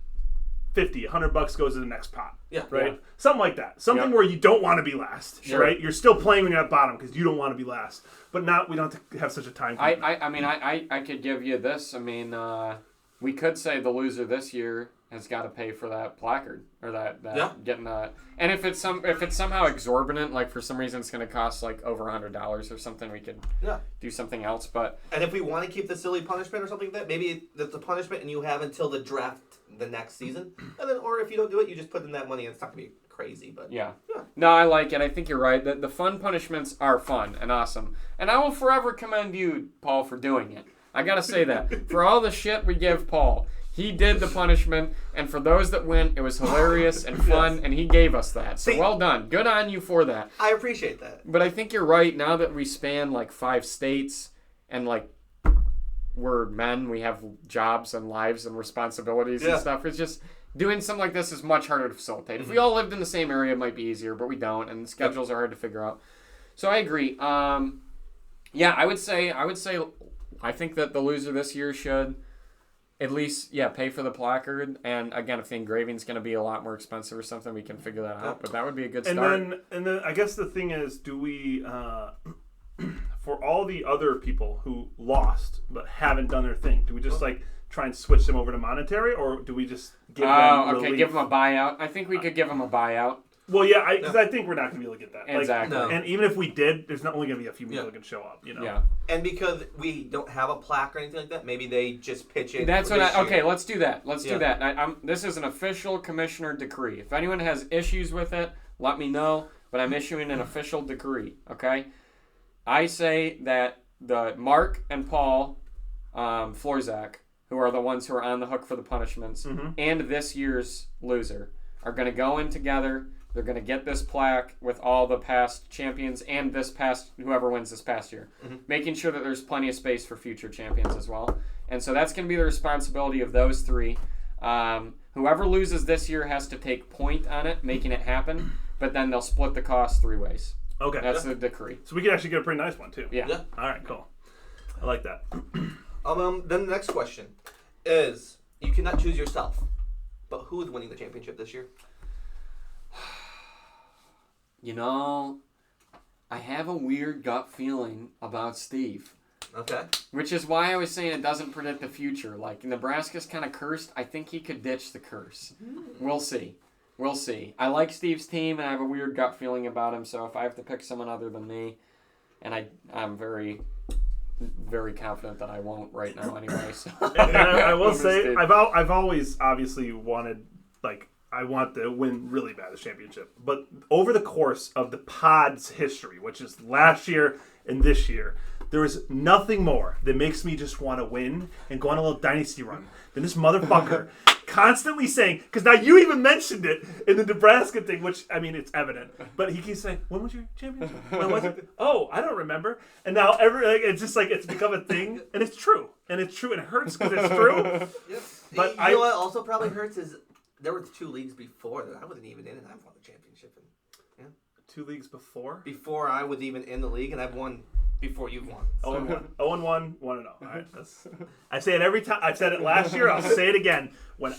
$50, $100 goes to the next pot.
Yeah.
Right?
Yeah.
Something like that. Something where you don't want to be last.
Sure.
Right? You're still playing when you're at bottom because you don't want to be last. But not we don't have to have such a time.
I could give you this. I mean, we could say the loser this year has got to pay for that placard or that getting that. And if it's somehow exorbitant, like for some reason it's going to cost like over $100 or something, we could do something else. But
and if we want to keep the silly punishment or something like that, maybe that's a punishment and you have until the draft the next season, and then or if you don't do it, you just put in that money and it's not going to be crazy. But
yeah. No, I like it. I think you're right. The fun punishments are fun and awesome, and I will forever commend you, Paul, for doing it. I gotta say that. For all the shit we give Paul, he did the punishment, and for those that went, it was hilarious and fun, and he gave us that. So well done. Good on you for that.
I appreciate that.
But I think you're right. Now that we span like 5 states, and like we're men, we have jobs and lives and responsibilities and stuff. It's just doing something like this is much harder to facilitate. If we all lived in the same area, it might be easier, but we don't, and the schedules are hard to figure out. So I agree. I would say I think that the loser this year should at least, pay for the placard. And again, if the engraving is going to be a lot more expensive or something, we can figure that out. But that would be a good start.
And then I guess the thing is, do we, for all the other people who lost but haven't done their thing, do we just like try and switch them over to monetary, or do we just give them
okay,
relief.
give them a buyout. I think we could give them a buyout.
Well, yeah, because I think we're not going to be able to get that.
Exactly.
Like, and even if we did, there's not only going to be a few people that can show up, you know?
Yeah.
And because we don't have a plaque or anything like that, maybe they just pitch in.
That's what
okay,
let's do that. Let's do that. This is an official commissioner decree. If anyone has issues with it, let me know. But I'm issuing an official decree, okay? I say that the Mark and Paul Florzak, who are the ones who are on the hook for the punishments, and this year's loser, are going to go in together. They're going to get this plaque with all the past champions and whoever wins this past year, making sure that there's plenty of space for future champions as well. And so that's going to be the responsibility of those three. Whoever loses this year has to take point on it, making it happen, but then they'll split the cost 3 ways.
Okay.
That's the decree.
So we could actually get a pretty nice one, too.
Yeah.
All right, cool. I like that.
Then the next question is, you cannot choose yourself, but who is winning the championship this year?
You know, I have a weird gut feeling about Steve.
Okay.
Which is why I was saying it doesn't predict the future. Like, Nebraska's kind of cursed. I think he could ditch the curse. We'll see. We'll see. I like Steve's team, and I have a weird gut feeling about him, so if I have to pick someone other than me, and I'm very, very confident that I won't right now anyway. So.
And I will say, I've always obviously wanted, like, I want to win really bad this championship. But over the course of the pod's history, which is last year and this year, there is nothing more that makes me just want to win and go on a little dynasty run than this motherfucker constantly saying, because now you even mentioned it in the Nebraska thing, which, I mean, it's evident. But he keeps saying, when was your championship? When was it? Oh, I don't remember. And now it's just like it's become a thing. And it's true. And it's true. And it hurts because it's true.
Yes.
But
you know what also probably hurts is there were 2 leagues before that I wasn't even in, and I've won the championship. And,
2 leagues before?
Before I was even in the league, and I've won before you've won.
So. 0-1, 1-0. All right, I say it every time. I've said it last year. I'll say it again. When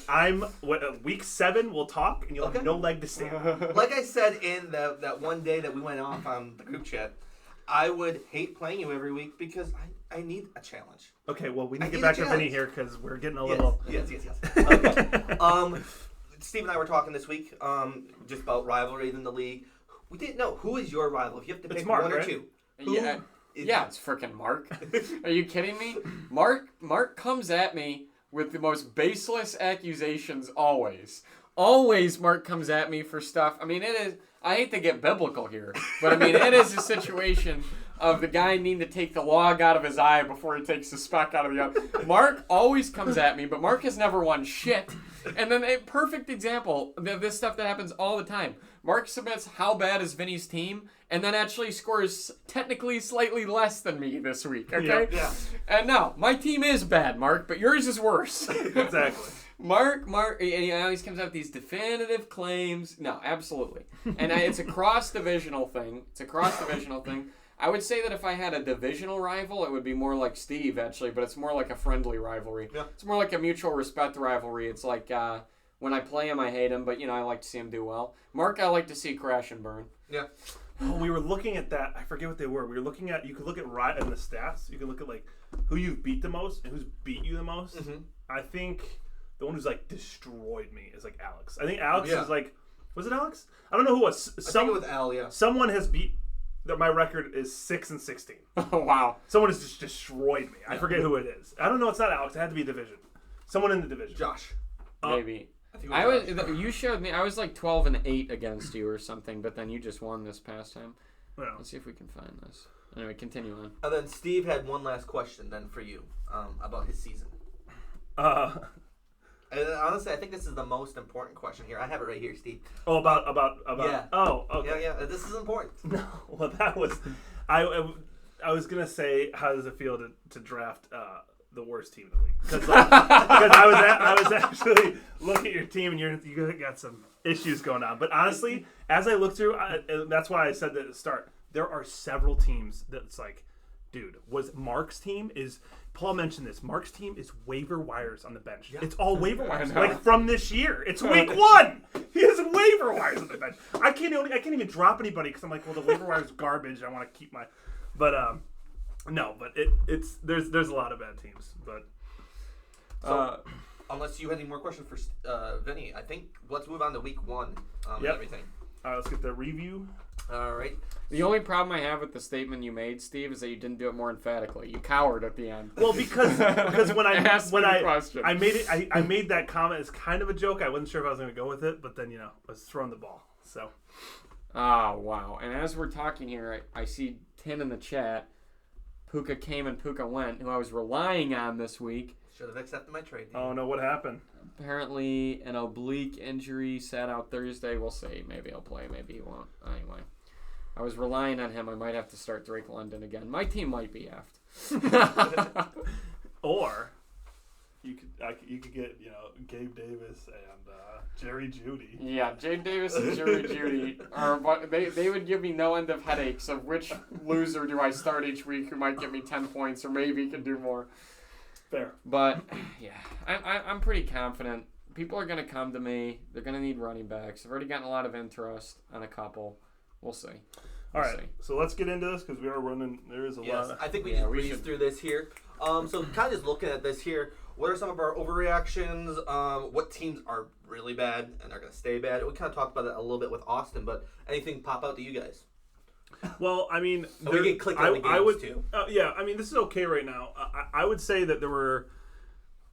week 7, we'll talk, and you'll have no leg to stand on.
Like I said in that one day that we went off on the group chat, I would hate playing you every week because I need a challenge.
Okay, well, we need to get back to Vinny here because we're getting a little...
Yes. Okay. Steve and I were talking this week just about rivalries in the league. We didn't know. Who is your rival? If you have to pick
Mark,
one or
right?
2.
Yeah, it's freaking Mark. Are you kidding me? Mark comes at me with the most baseless accusations always. Always Mark comes at me for stuff. I mean, it is... I hate to get biblical here, but I mean, it is a situation of the guy needing to take the log out of his eye before he takes the speck out of the eye. Mark always comes at me, but Mark has never won shit. And then a perfect example of this stuff that happens all the time. Mark submits how bad is Vinny's team, and then actually scores technically slightly less than me this week, okay?
Yeah.
And no, my team is bad, Mark, but yours is worse.
Exactly.
Mark, and he always comes out with these definitive claims. No, absolutely. And it's a cross-divisional thing. I would say that if I had a divisional rival, it would be more like Steve, actually, but it's more like a friendly rivalry. Yeah. It's more like a mutual respect rivalry. It's like when I play him, I hate him, but, I like to see him do well. Mark, I like to see crash and burn.
Yeah.
Oh, we were looking at that. I forget what they were. We were looking at, you could look at in the stats. You could look at, like, who you've beat the most and who's beat you the most. Mm-hmm. I think the one who's, like, destroyed me is, like, Alex. I think Alex is, like, was it Alex? I don't know who it was.
I think it was Al, yeah.
Someone has beat... My record is 6-16.
Oh, wow.
Someone has just destroyed me. I forget who it is. I don't know. It's not Alex. It had to be a division. Someone in the division.
Josh.
Maybe. I was. You showed me. I was like 12-8 against you or something, but then you just won this past time.
Well,
let's see if we can find this. Anyway, continue on.
And then Steve had one last question then for you about his season. Honestly, I think this is the most important question here. I have it right here, Steve.
Oh, about
yeah.
Oh, okay.
Yeah. This is important.
No, well, that was I was gonna say, how does it feel to draft the worst team in the league? Because I was actually looking at your team and you got some issues going on. But honestly, as I look through, that's why I said that at the start. There are several teams that's like, dude, Mark's team is. Paul mentioned this. Mark's team is waiver wires on the bench. Yeah. It's all waiver wires, like from this year. It's week 1. He has waiver wires on the bench. I can't even drop anybody because I'm like, well, the waiver wire is garbage. I want to keep my, but no, but it's there's a lot of bad teams, but.
So, unless you had any more questions for Vinny, I think let's move on to week 1 and everything.
All right, let's get the review.
All right.
The only problem I have with the statement you made, Steve, is that you didn't do it more emphatically. You cowered at the end.
Well, because when I made it, I made that comment as kind of a joke. I wasn't sure if I was going to go with it, but then I was throwing the ball. So.
Oh wow! And as we're talking here, I see Tim in the chat. Puka came and Puka went, who I was relying on this week.
Should have accepted my trade deal.
Oh no! What happened?
Apparently, an oblique injury, sat out Thursday. We'll see. Maybe he'll play. Maybe he won't. Anyway. I was relying on him. I might have to start Drake London again. My team might be effed.
Or you could get Gabe Davis and Jerry Jeudy.
Yeah, Gabe Davis and Jerry Jeudy are. But they would give me no end of headaches of which loser do I start each week who might give me 10 points or maybe can do more.
Fair.
But yeah, I'm pretty confident. People are gonna come to me. They're gonna need running backs. I've already gotten a lot of interest on a couple. We'll see.
All right, so let's get into this because we are running. There is a lot.
I think we just breeze through this here. So kind of just looking at this here, what are some of our overreactions? What teams are really bad and are going to stay bad? We kind of talked about it a little bit with Austin, but anything pop out to you guys?
Well, I mean,
we can click on the games too.
Yeah, I mean, this is okay right now. I would say that there were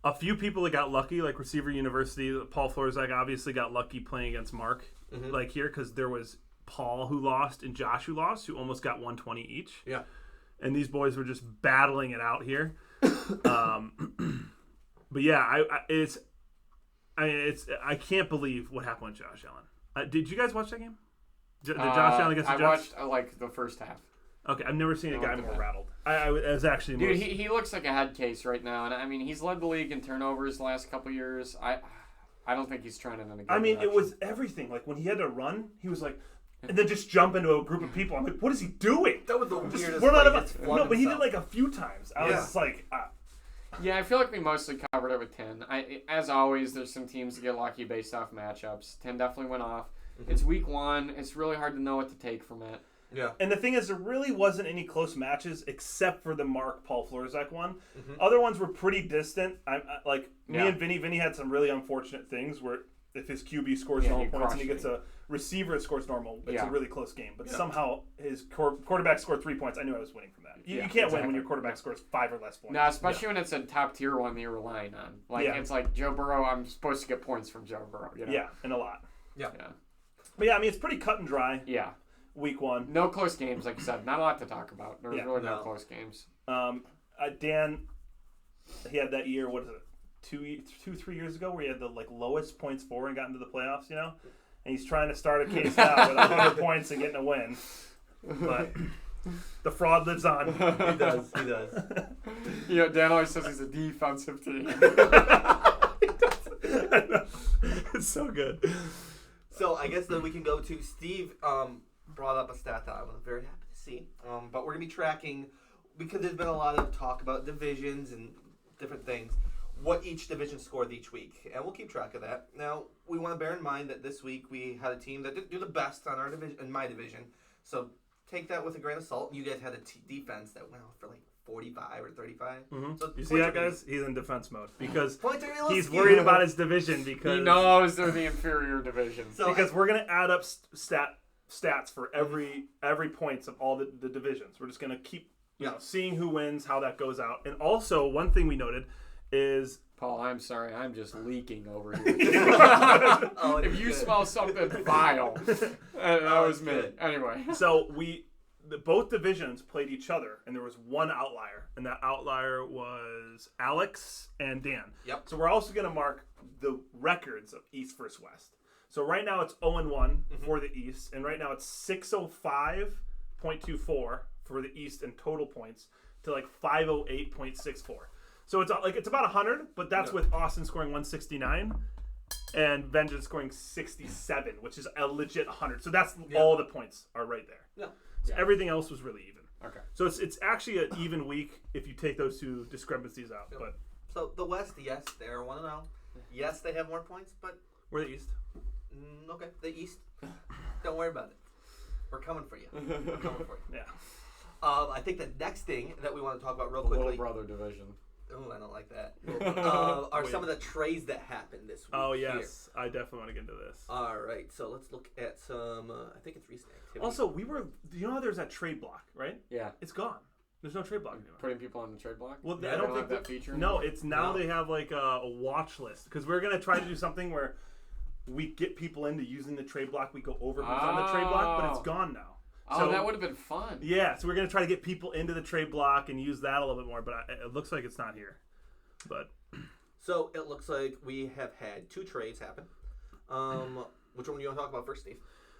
a few people that got lucky, like Receiver University. Paul Florzak obviously got lucky playing against Mark, here, because there was Paul who lost and Josh who lost, who almost got 120 each.
Yeah.
And these boys were just battling it out here. But yeah, I can't believe what happened with Josh Allen. Did you guys watch that game? Did Josh Allen get some Jets?
I watched the first half.
Okay, I've never seen a guy more rattled. I was actually
dude. He looks like a head case right now, and I mean he's led the league in turnovers the last couple years. I don't think he's trying in a good direction.
It was everything. Like when he had to run, he was like. And then just jump into a group of people. I'm like, what is he doing?
That was the weirdest.
No, but he did like a few times. I was just like,
Yeah, I feel like we mostly covered it with 10. As always, there's some teams that get lucky based off matchups. 10 definitely went off. It's week 1. It's really hard to know what to take from it.
Yeah.
And the thing is, there really wasn't any close matches except for the Paul Florzak one. Other ones were pretty distant. Me and Vinny had some really unfortunate things where if his QB scores normal points and he gets a receiver that scores normal, it's a really close game. But somehow his quarterback scored 3 points. I knew I was winning from that. You can't win when your quarterback scores 5 or less points.
No, especially when it's a top tier one that you're relying on. It's like Joe Burrow. I'm supposed to get points from Joe Burrow.
Yeah, and a lot.
Yeah.
But yeah, I mean it's pretty cut and dry.
Yeah.
Week 1.
No close games, like I said. Not a lot to talk about. There was really no close games.
Dan, he had that year. What is it? 3 years ago, where he had the lowest points for and got into the playoffs, and he's trying to start a case now with 100 points and getting a win, but the fraud lives on.
He does.
Dan always says he's a defensive team.
It's so good.
So I guess then we can go to Steve. Brought up a stat that I was very happy to see. But we're gonna be tracking because there's been a lot of talk about divisions and different things. What each division scored each week, and we'll keep track of that. Now, we want to bear in mind that this week we had a team that didn't do the best on our division, in my division. So take that with a grain of salt. You guys had a defense that went out for 45 or 35. So
you see that, guys? He's in defense mode because he's
skewed.
Worried about his division because
he knows they're the inferior division.
Because we're gonna add up stats for every points of all the divisions. We're just gonna keep seeing who wins, how that goes out, and also one thing we noted. Is
Paul, I'm sorry, I'm just leaking over here. If you smell something vile, that was me.
Good.
Anyway.
So both divisions played each other, and there was one outlier, and that outlier was Alex and Dan.
Yep.
So we're also going to mark the records of East versus West. So right now it's 0-1 for the East, and right now it's 605.24 for the East in total points to 508.64. So it's about 100, but that's with Austin scoring 169 and Vengeance scoring 67, which is a legit 100. So that's all the points are right there.
Yeah.
So everything else was really even.
Okay.
So it's actually an even week if you take those two discrepancies out.
Yep.
But
so the West, yes, they're 1-0. Yes, they have more points, but
we're the East.
Okay, the East. Don't worry about it. We're coming for you.
Yeah.
I think the next thing that we want to talk about real quickly.
Little brother division.
Oh, I don't like that. Are some of the trades that happened this week?
Oh, yes. Here. I definitely want to get into this.
All right. So let's look at some, I think it's recent activity.
Also, you know how there's that trade block, right?
Yeah.
It's gone. There's no trade block anymore.
Putting people on the trade block?
Well,
I don't think that feature.
No, it's now they have like a watch list. Because we're going to try to do something where we get people into using the trade block. We go over who's on the trade block, but it's gone now.
So, that would have been fun.
Yeah, so we're going to try to get people into the trade block and use that a little bit more, but it looks like it's not here. But
so it looks like we have had 2 trades happen. Which one do you want to talk about first, Steve?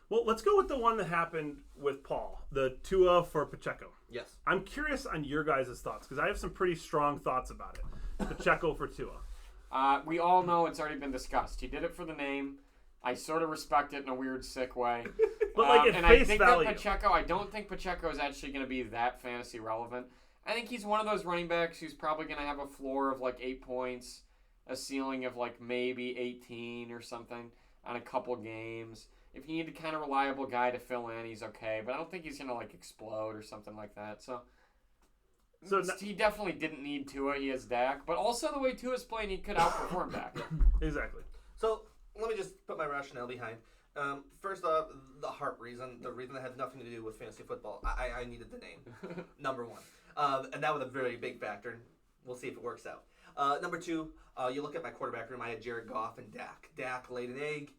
Well, let's go with the one that happened with Paul, the Tua for Pacheco.
Yes.
I'm curious on your guys' thoughts, because I have some pretty strong thoughts about it. Pacheco for Tua.
We all know it's already been discussed. He did it for the name. I sort of respect it in a weird, sick way.
But like at face value.
I don't think Pacheco is actually going to be that fantasy relevant. I think he's one of those running backs who's probably going to have a floor of like 8 points, a ceiling of like maybe 18 or something on a couple games. If you need a kind of reliable guy to fill in, he's okay. But I don't think he's going to like explode or something like that. So he definitely didn't need Tua. He has Dak. But also the way Tua's playing, he could outperform Dak.
Exactly.
So let me just put my rationale behind. First off, the reason that had nothing to do with fantasy football, I needed the name, number 1. And that was a very big factor. We'll see if it works out. Number 2, you look at my quarterback room, I had Jared Goff and Dak. Dak laid an egg.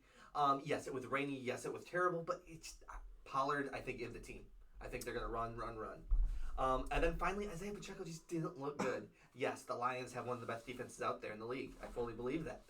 Yes, it was rainy. Yes, it was terrible. But Pollard, I think, is the team. I think they're going to run. And then finally, Isaiah Pacheco just didn't look good. Yes, the Lions have one of the best defenses out there in the league. I fully believe that.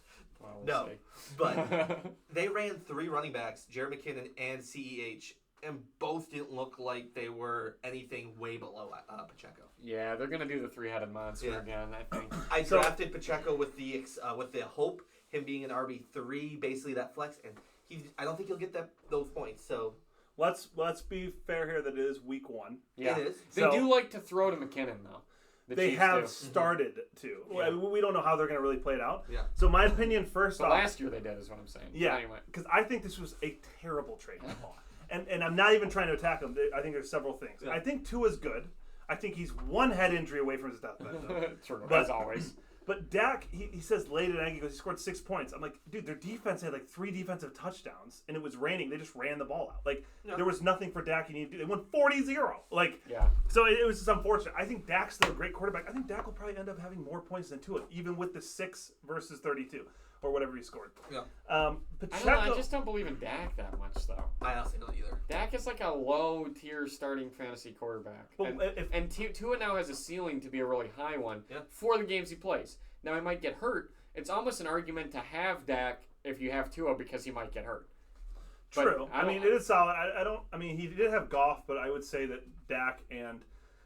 Well,
no, but they ran 3 running backs, Jared McKinnon and CEH, and both didn't look like they were anything way below Pacheco.
Yeah, they're gonna do the 3-headed monster again. I think.
I drafted Pacheco with the hope him being an RB3, basically that flex, and I don't think he'll get those points. So
let's be fair here that it is week 1.
Yeah,
it is.
They do like to throw to McKinnon though.
They have started to.
Yeah.
We don't know how they're going to really play it out.
Yeah.
So my opinion first off.
Last year they did is what I'm saying.
Yeah.
Anyway.
Because I think this was a terrible trade by Paul. And I'm not even trying to attack him. I think there's several things. Yeah. I think Tua's good. I think he's one head injury away from his deathbed.
True, as always.
But Dak, he says late at night, he goes, he scored 6 points. I'm like, dude, their defense had like 3 defensive touchdowns, and it was raining. They just ran the ball out. Like, there was nothing for Dak he needed to do. They won 40-0. Like, so it was just unfortunate. I think Dak's still a great quarterback. I think Dak will probably end up having more points than Tua, even with the 6 versus 32. Or whatever he scored.
Yeah. Pacheco, I just don't believe in Dak that much, though.
I honestly don't either.
Dak is like a low-tier starting fantasy quarterback. And Tua now has a ceiling to be a really high one for the games he plays. Now, he might get hurt. It's almost an argument to have Dak if you have Tua because he might get hurt.
True. I mean, it is solid. I mean, he did have Goff, but I would say that Dak and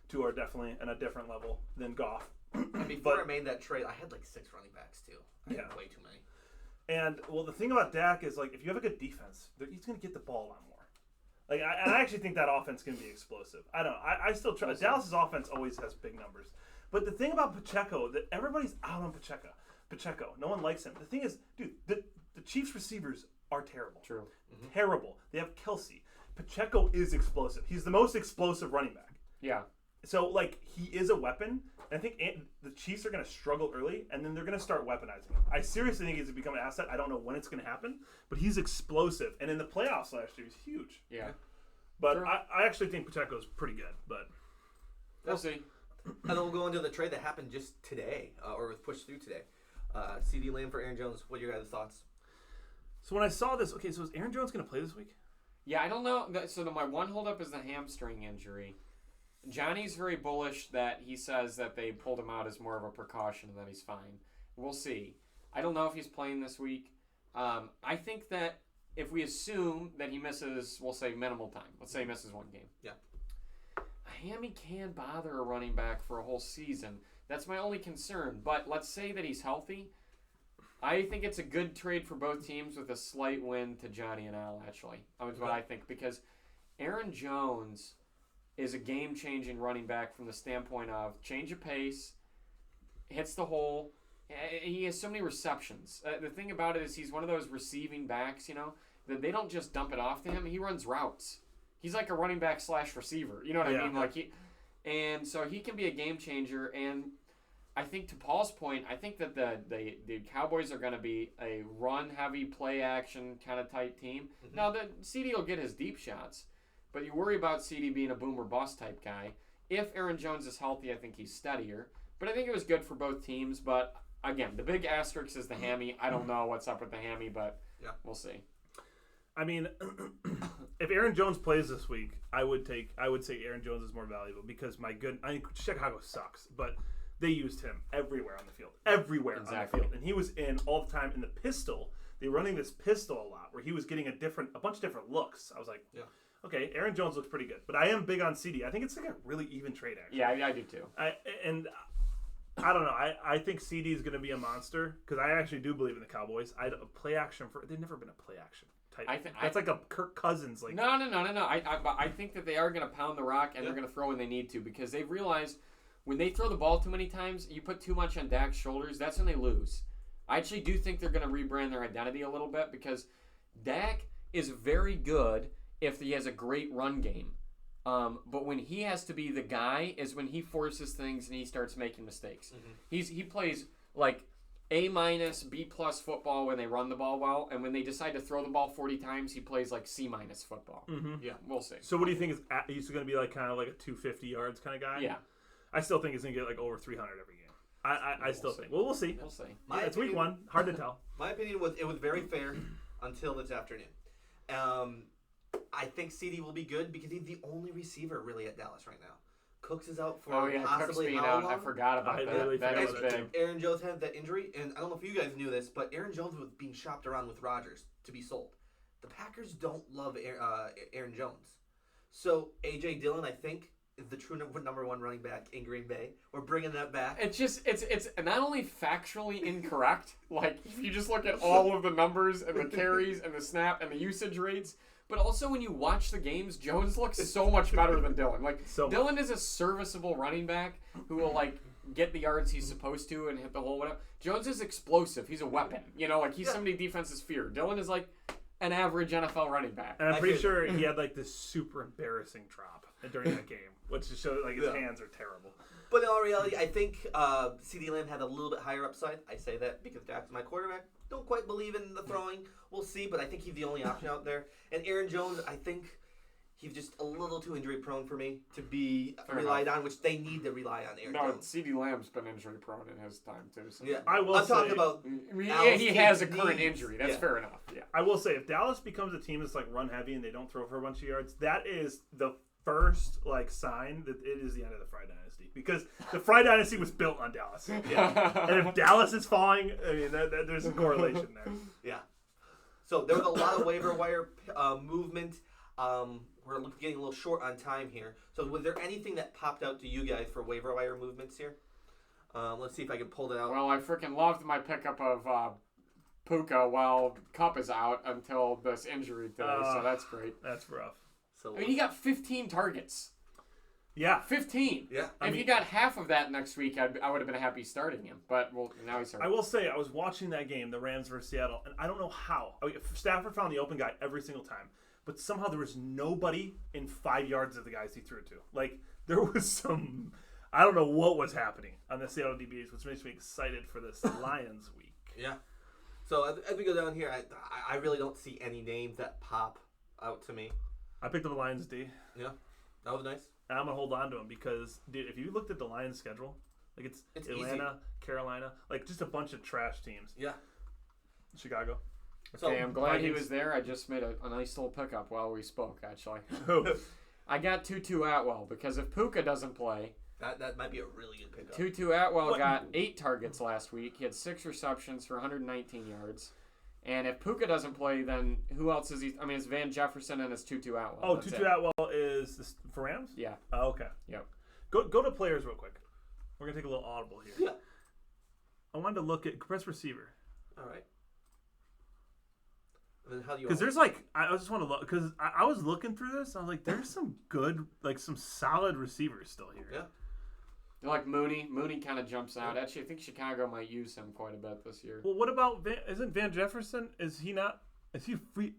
Tua are definitely on a different level than Goff.
And before I made that trade, I had like 6 running backs, too. I had way too many.
And, well, the thing about Dak is, like, if you have a good defense, he's going to get the ball a lot more. Like, I actually think that offense can be explosive. I don't know. I still try. Dallas's offense always has big numbers. But the thing about Pacheco, that everybody's out on Pacheco. No one likes him. The thing is, dude, the Chiefs receivers are terrible.
True.
Mm-hmm. Terrible. They have Kelsey. Pacheco is explosive. He's the most explosive running back.
Yeah.
So, like, he is a weapon. And I think the Chiefs are going to struggle early, and then they're going to start weaponizing him. I seriously think he's going to become an asset. I don't know when it's going to happen, but he's explosive. And in the playoffs last year, he's huge.
Yeah.
But I actually think Pacheco's pretty good. But
we'll see.
And then we'll go into the trade that happened just today, or was pushed through today. CD Lamb for Aaron Jones. What are your guys' thoughts?
So when I saw this, okay, so is Aaron Jones going to play this week?
Yeah, I don't know. So my one holdup is the hamstring injury. Johnny's very bullish that he says that they pulled him out as more of a precaution and that he's fine. We'll see. I don't know if he's playing this week. I think that if we assume that he misses, we'll say minimal time. Let's say he misses 1 game.
Yeah.
A hammy can bother a running back for a whole season. That's my only concern. But let's say that he's healthy. I think it's a good trade for both teams with a slight win to Johnny and Al, actually. That's what I think. Because Aaron Jones is a game-changing running back from the standpoint of change of pace, hits the hole. He has so many receptions. The thing about it is he's one of those receiving backs, that they don't just dump it off to him. He runs routes. He's like a running back /receiver. You know what I mean? And so he can be a game changer. And I think to Paul's point, I think that the Cowboys are going to be a run-heavy, play-action kind of type team. Mm-hmm. Now, the CD will get his deep shots, but you worry about CD being a boom-or-bust type guy. If Aaron Jones is healthy, I think he's steadier. But I think it was good for both teams. But, again, the big asterisk is the hammy. I don't know what's up with the hammy, but we'll see.
I mean, if Aaron Jones plays this week, I would say Aaron Jones is more valuable because I think Chicago sucks, but they used him everywhere on the field. Everywhere on the field. And he was in all the time in the pistol. They were running this pistol a lot where he was getting a bunch of different looks. I was like, okay, Aaron Jones looks pretty good. But I am big on CD. I think it's like a really even trade, actually.
Yeah, I do too.
I don't know. I think CD is going to be a monster because I actually do believe in the Cowboys. Play action they've never been a play action type. That's like a Kirk Cousins. Like
No. I think that they are going to pound the rock and they're going to throw when they need to because they've realized when they throw the ball too many times, you put too much on Dak's shoulders, that's when they lose. I actually do think they're going to rebrand their identity a little bit because Dak is very good if he has a great run game. But when he has to be the guy is when he forces things and he starts making mistakes. Mm-hmm. He plays like A-, B+ football when they run the ball well, and when they decide to throw the ball 40 times, he plays like C- football.
Mm-hmm.
Yeah, we'll see.
So what do you think he's going to be like kind of like a 250 yards kind of guy?
Yeah.
I still think he's going to get like over 300 every game. I still think. Well, we'll see.
We'll see.
It's week 1. Hard to tell.
My opinion was it was very fair until this afternoon. I think CD will be good because he's the only receiver really at Dallas right now. Cooks is out for possibly
Cooks being
how
out.
long?
I forgot about that.
Really
that is big.
Aaron Jones had that injury, and I don't know if you guys knew this, but Aaron Jones was being shopped around with Rodgers to be sold. The Packers don't love Aaron Jones. So A.J. Dillon, I think, is the true number 1 running back in Green Bay. We're bringing that back.
It's not only factually incorrect, like if you just look at all of the numbers and the carries and the snap and the usage rates, but also when you watch the games, Jones looks so much better than Dillon. Like Dillon is a serviceable running back who will like get the yards he's supposed to and hit the hole, whatever. Jones is explosive. He's a weapon. You know, like he's somebody defenses fear. Dillon is like an average NFL running back.
And I'm pretty sure he had like this super embarrassing drop during that game, which just showed like his hands are terrible.
But in all reality, I think CeeDee Lamb had a little bit higher upside. I say that because Dak's my quarterback. Don't quite believe in the throwing. We'll see, but I think he's the only option out there. And Aaron Jones, I think he's just a little too injury prone for me to be relied on, which they need to rely on Aaron Jones.
CeeDee Lamb's been injury prone in his time too. So.
Yeah,
I'm
talking about.
He has a current injury. That's fair enough. Yeah,
I will say if Dallas becomes a team that's like run heavy and they don't throw for a bunch of yards, that is the first like sign that it is the end of the Fry Dynasty because the Fry Dynasty was built on Dallas. Yeah, and if Dallas is falling, I mean there's a correlation there.
Yeah. So there was a lot of waiver wire movement. We're getting a little short on time here. So was there anything that popped out to you guys for waiver wire movements here? Let's see if I can pull it out.
Well, I freaking loved my pickup of Puka while Kupp is out until this injury today, so that's great.
That's rough.
So
I mean, he got 15 targets.
Yeah.
15.
Yeah.
If he got half of that next week, I would have been happy starting him. But, well, now he's hurt.
I will say, I was watching that game, the Rams versus Seattle, and I don't know how. I mean, Stafford found the open guy every single time, but somehow there was nobody in 5 yards of the guys he threw to. Like, there was some... I don't know what was happening on the Seattle DBs, which makes me excited for this Lions week.
Yeah. So as we go down here, I really don't see any names that pop out to me.
I picked up the Lions D.
Yeah, that was nice.
And I'm going to hold on to him because, dude, if you looked at the Lions schedule, like it's Atlanta, easy. Carolina, like just a bunch of trash teams.
Yeah.
Chicago.
Okay, I'm glad he was there. I just made a nice little pickup while we spoke, actually. I got Tutu Atwell because if Puka doesn't play...
That might be a really good pickup.
Tutu Atwell got 8 targets last week. He had 6 receptions for 119 yards. And if Puka doesn't play, then who else is he? I mean, it's Van Jefferson and it's Tutu Atwell.
Oh, Tutu Atwell is for Rams?
Yeah.
Oh, okay.
Yep.
Go to players real quick. We're going to take a little audible here.
Yeah.
I wanted to look at press receiver.
All right. And then how do you?
Because there's like, I just want to look, because I was looking through this. I was like, there's some good, like some solid receivers still here.
Yeah.
Like
Mooney. Mooney kind of jumps out. Actually, I think Chicago might use him quite a bit this year.
Well, what about isn't Van Jefferson? Is he not? Is he free?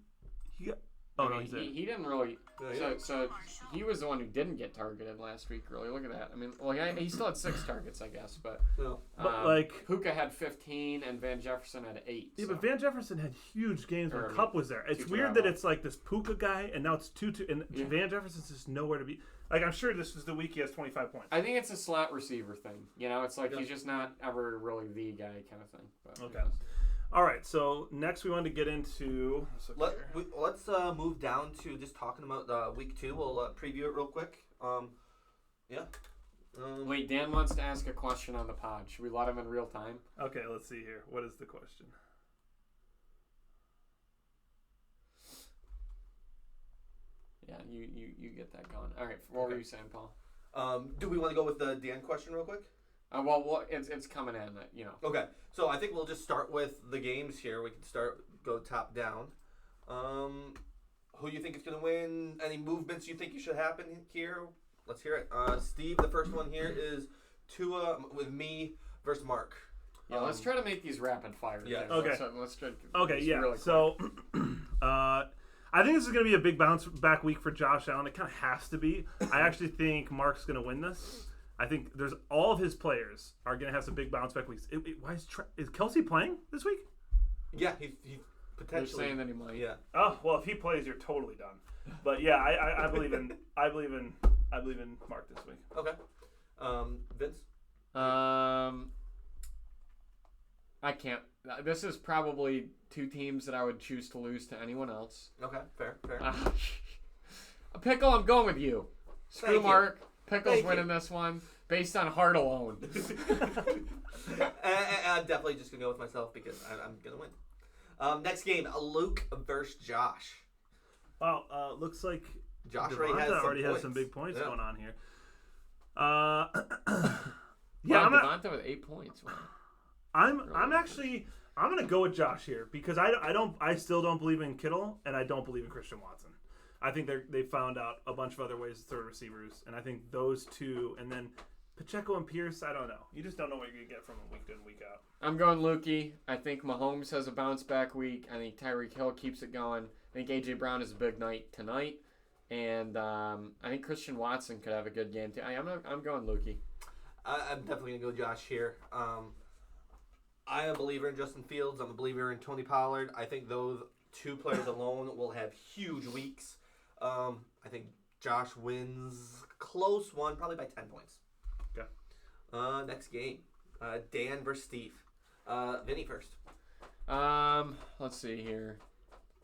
Oh,
I
no,
mean,
he's there.
he didn't really.
Yeah.
So he was the one who didn't get targeted last week. Really, look at that. I mean, well, he still had 6 targets, I guess, but Puka had 15 and Van Jefferson had 8.
Yeah,
so.
but Van Jefferson had huge games when Cup was there. It's weird that it's like this Puka guy, and now it's 2-2, and Van Jefferson's just nowhere to be. Like, I'm sure this is the week he has 25 points.
I think it's a slot receiver thing. You know, it's like he's just not ever really the guy kind of thing. But,
okay. All right, so next we wanted to get into...
Let's move down to just talking about week 2. We'll preview it real quick.
Wait, Dan wants to ask a question on the pod. Should we let him in real time?
Okay, let's see here. What is the question?
Yeah, you get that going. All right, what were you saying, Paul?
Do we want to go with the Dan question real quick?
Well, it's coming in, you know.
Okay, so I think we'll just start with the games here. We can go top down. Who you think is going to win? Any movements you think should happen here? Let's hear it. Steve, the first one here is Tua with me versus Mark.
Yeah, let's try to make these rapid fire.
Yeah.
Okay.
Let's try.
Okay. Yeah.
Really
so, I think this is going to be a big bounce back week for Josh Allen. It kind of has to be. I actually think Mark's going to win this. I think there's all of his players are going to have some big bounce back weeks. Why is Kelsey playing this week?
Yeah, he potentially.
They're saying that he might.
Yeah.
Oh well, if he plays, you're totally done. But yeah, I believe in Mark this week.
Okay. Vince.
I can't. This is probably 2 teams that I would choose to lose to anyone else.
Okay, fair.
Pickle, I'm going with you. Screw
Thank
Mark.
you.
Pickle's winning this one based on heart alone.
I'm definitely just going to go with myself because I'm going to win. Next game, Luke versus Josh.
Wow, looks like
Josh
already has some big points going on here.
Devonta with 8 points. Wow.
I'm gonna go with Josh here because I still don't believe in Kittle and I don't believe in Christian Watson. I think they found out a bunch of other ways to throw receivers, and I think those two, and then Pacheco and Pierce, I don't know. You just don't know what you're gonna get from them week in, week out.
I'm going Lukey. I think Mahomes has a bounce back week. I think Tyreek Hill keeps it going. I think AJ Brown is a big night tonight, and I think Christian Watson could have a good game too. I'm going Lukey.
I'm definitely gonna go Josh here. I'm a believer in Justin Fields. I'm a believer in Tony Pollard. I think those 2 players alone will have huge weeks. I think Josh wins close one, probably by 10 points.
Okay.
Next game, Dan versus Steve. Vinny first.
Let's see here.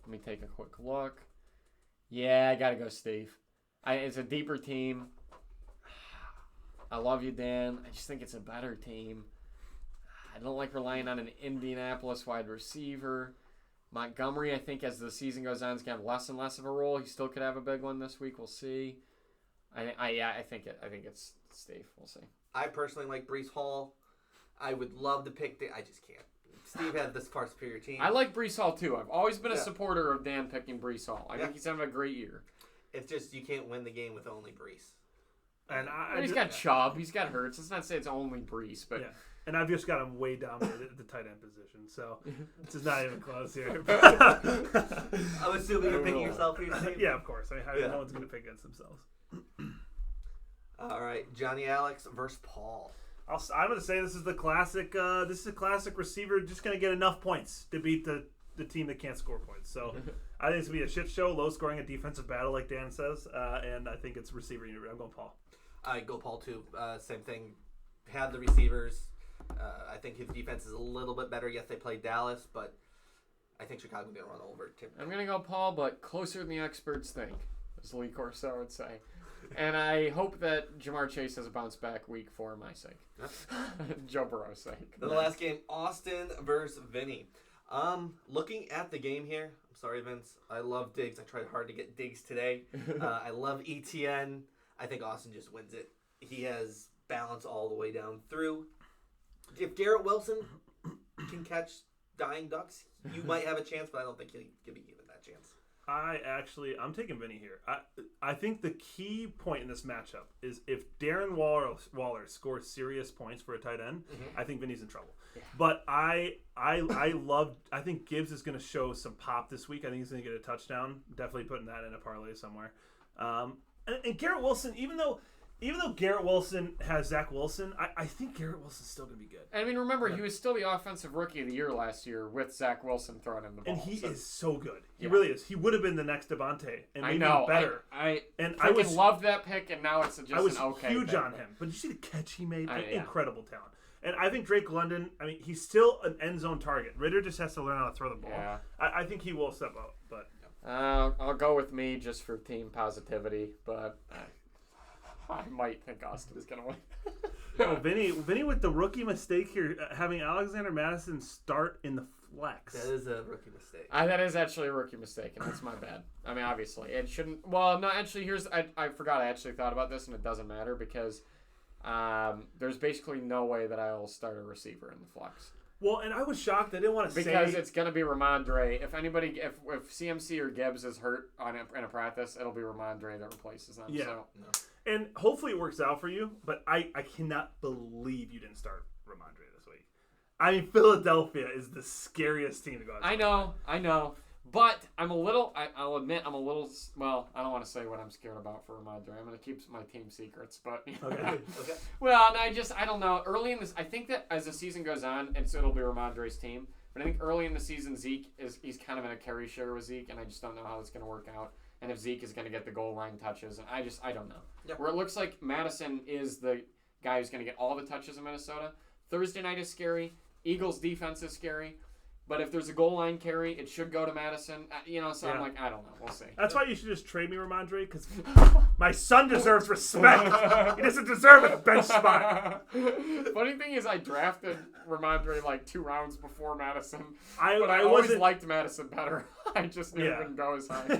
Let me take a quick look. Yeah, I gotta go Steve. It's a deeper team. I love you, Dan. I just think it's a better team. I don't like relying on an Indianapolis wide receiver. Montgomery, I think, as the season goes on, is going to have less and less of a role. He still could have a big one this week. We'll see. I think it's Steve. We'll see.
I personally like Breece Hall. I would love to pick I just can't. Steve had this far superior team.
I like Breece Hall, too. I've always been a supporter of Dan picking Breece Hall. I think he's having a great year.
It's just you can't win the game with only Breece.
And
he's got Chubb. He's got Hurts. Let's not say it's only Breece, but...
Yeah. And I've just got him way down at the tight end position, so this is not even close here.
I'm assuming you're picking yourself here, Steve?
Yeah, of course. No one's going to pick against themselves.
All right, Johnny Alex versus Paul.
I'm going to say this is the classic. This is a classic receiver just going to get enough points to beat the team that can't score points. So I think it's going to be a shit show, low scoring, a defensive battle, like Dan says, and I think it's receiver. I'm going Paul.
I go Paul too. Same thing. Have the receivers. I think his defense is a little bit better. Yes, they played Dallas, but I think Chicago's going to run over Tim.
I'm going to go Paul, but closer than the experts think, as Lee Corso would say. And I hope that Jamar Chase has a bounce back week for my sake. Joe Burrow's sake.
Then the last game, Austin versus Vinny. Looking at the game here, I'm sorry, Vince. I love Diggs. I tried hard to get Diggs today. I love ETN. I think Austin just wins it. He has balance all the way down through. If Garrett Wilson can catch dying ducks, you might have a chance, but I don't think he'll be given that chance.
I'm taking Vinny here. I think the key point in this matchup is if Darren Waller scores serious points for a tight end, I think Vinny's in trouble. Yeah. But I think Gibbs is going to show some pop this week. I think he's going to get a touchdown. Definitely putting that in a parlay somewhere. And Garrett Wilson, even though Garrett Wilson has Zach Wilson, I think Garrett Wilson's still going to be good.
I mean, remember, he was still the offensive rookie of the year last year with Zach Wilson throwing him the ball.
And he is so good. He really is. He would have been the next Devontae and maybe better.
I loved that pick, and now it's just an okay
huge
pick.
on him. But you see the catch he made? Incredible talent. And I think Drake London, he's still an end zone target. Ritter just has to learn how to throw the ball. Yeah. I think he will step up. But
I'll go with me just for team positivity, but I might think Austin is going to win.
No, Vinny with the rookie mistake here, having Alexander Madison start in the flex.
That is a rookie mistake.
That is actually a rookie mistake, and that's my bad. I mean, obviously. It shouldn't... Well, no, actually, I forgot I actually thought about this, and it doesn't matter because there's basically no way that I will start a receiver in the flex.
Well, and I was shocked. I didn't want to say...
Because it's going to be Ramondre. If CMC or Gibbs is hurt in a practice, it'll be Ramondre that replaces them.
Yeah.
So.
No. And hopefully it works out for you, but I cannot believe you didn't start Ramondre this week. I mean, Philadelphia is the scariest team to go out.
I know. But I'm a little, I'll admit, well, I don't want to say what I'm scared about for Ramondre. I'm going to keep my team secrets, but.
Okay.
Well, I don't know. Early in this, I think that as the season goes on, it'll be Ramondre's team. But I think early in the season, he's kind of in a carry share with Zeke, and I just don't know how it's going to work out. And if Zeke is going to get the goal line touches, and I don't know. Yep. Where it looks like Madison is the guy who's going to get all the touches in Minnesota. Thursday night is scary. Eagles defense is scary. But if there's a goal line carry, it should go to Madison. So I'm like, I don't know. We'll see.
That's why you should just trade me Ramondre, because my son deserves respect. He doesn't deserve a bench spot.
Funny thing is, I drafted Ramondre like 2 rounds before Madison.
I
always liked Madison better. I just knew it wouldn't go as high.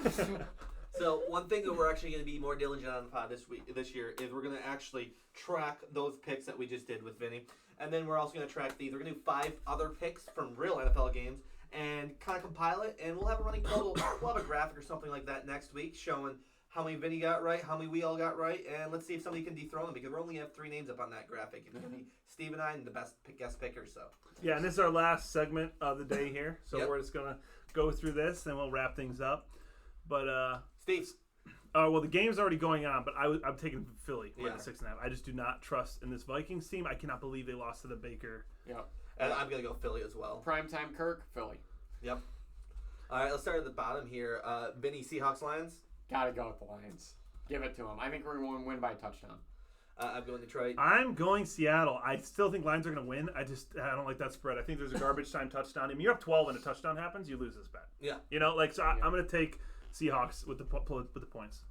So one thing that we're actually going to be more diligent on the pod this year is we're going to actually track those picks that we just did with Vinny. And then we're also going to track these. We're going to do 5 other picks from real NFL games and kind of compile it. And we'll have a running total. We'll have a graphic or something like that next week showing how many Vinny got right, how many we all got right. And let's see if somebody can dethrone them because we only have 3 names up on that graphic. It's going to be Steve and I and the best guest pickers. So.
Yeah, and this is our last segment of the day here. So we're just going to go through this and we'll wrap things up. But
Steve.
Well, the game's already going on, but I'm taking Philly with the 6.5. I just do not trust in this Vikings team. I cannot believe they lost to the Baker.
Yeah,
and I'm gonna go Philly as well.
Primetime Kirk, Philly.
Yep. All right, let's start at the bottom here. Vinny, Seahawks, Lions.
Gotta go with the Lions. Give it to them. I think we're going to win by a touchdown.
I'm going Detroit.
I'm going Seattle. I still think Lions are going to win. I don't like that spread. I think there's a garbage time touchdown. I mean, you're up 12 and a touchdown happens, you lose this bet.
Yeah.
I'm going to take Seahawks with the points.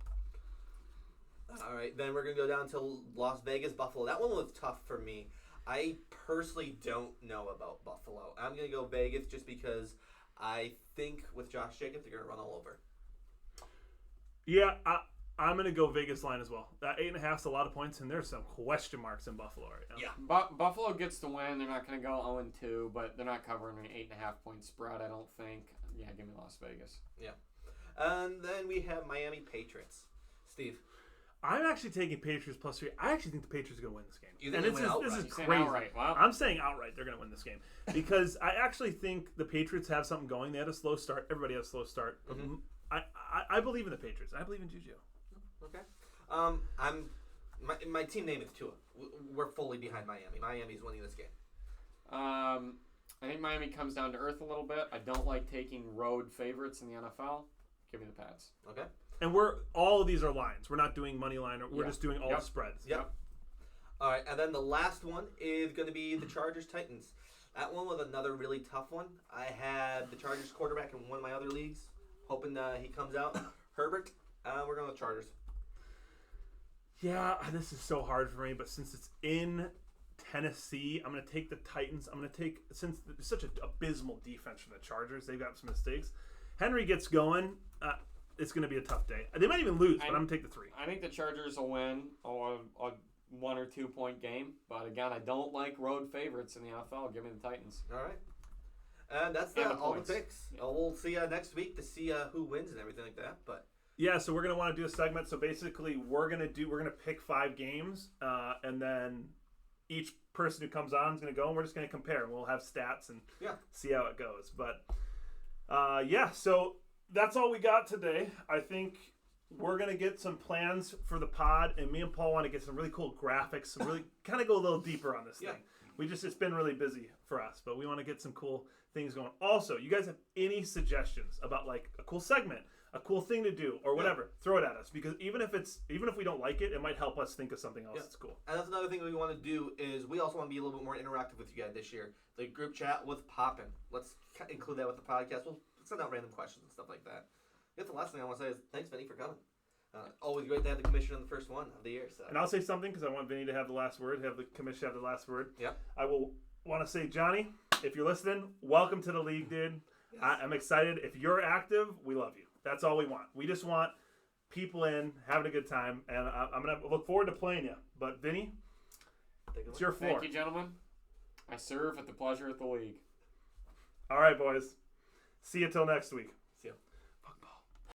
All right, then we're going to go down to Las Vegas, Buffalo. That one was tough for me. I personally don't know about Buffalo. I'm going to go Vegas just because I think with Josh Jacobs, they're going to run all over.
Yeah, I'm going to go Vegas line as well. That 8.5 is a lot of points, and there's some question marks in Buffalo right now.
Yeah, Buffalo gets the win. They're not going to go 0-2, but they're not covering an 8.5-point spread, I don't think. Yeah, give me Las Vegas.
Yeah. And then we have Miami Patriots. Steve.
I'm actually taking Patriots +3. I actually think the Patriots are going to win this game.
You think
this is crazy.
Outright. Wow.
I'm saying outright they're going to win this game because I actually think the Patriots have something going. They had a slow start. Everybody has a slow start. Mm-hmm. I believe in the Patriots. I believe in Juju.
Okay. My team name is Tua. We're fully behind Miami. Miami's winning this game.
I think Miami comes down to earth a little bit. I don't like taking road favorites in the NFL. Give me the Pats.
Okay.
And all of these are lines. We're not doing money line. We're just doing all the spreads.
Yep. All right, and then the last one is going to be the Chargers-Titans. That one was another really tough one. I had the Chargers quarterback in one of my other leagues, hoping he comes out. Herbert. We're going with Chargers.
Yeah, this is so hard for me, but since it's in Tennessee, I'm going to take the Titans. Since it's such an abysmal defense from the Chargers, they've got some mistakes. Henry gets going. It's going to be a tough day. They might even lose, but I'm going to take the 3.
I think the Chargers will win a 1 or 2 point game. But again, I don't like road favorites in the NFL. Give me the Titans.
All right. And that's all the picks.
Yeah.
We'll see you next week to see who wins and everything like that. But
yeah, so we're gonna want to do a segment. So basically, we're gonna pick 5 games, and then each person who comes on is gonna go, and we're just gonna compare. We'll have stats and see how it goes. But so that's all we got today. I think we're gonna get some plans for the pod, and me and Paul want to get some really cool graphics, some really kind of go a little deeper on this thing. It's been really busy for us, but we want to get some cool things going. Also, you guys have any suggestions about like a cool segment, a cool thing to do, or whatever, throw it at us, because even if we don't like it, it might help us think of something else that's cool.
And that's another thing we want to do is we also want to be a little bit more interactive with you guys this year. The group chat with Poppin'. Let's include that with the podcast. We'll send out random questions and stuff like that. I guess the last thing I want to say is thanks, Vinny, for coming. Always great to have the commission on the first one of the year. So.
And I'll say something because I want Vinny to have the last word, have the commission have the last word.
Yeah.
I will want to say, Johnny, if you're listening, welcome to the league, dude. Yes. I'm excited. If you're active, we love you. That's all we want. We just want people in, having a good time, and I'm going to look forward to playing you. But, Vinny, it's your floor.
Thank you, gentlemen. I serve at the pleasure of the league.
All right, boys. See you till next week.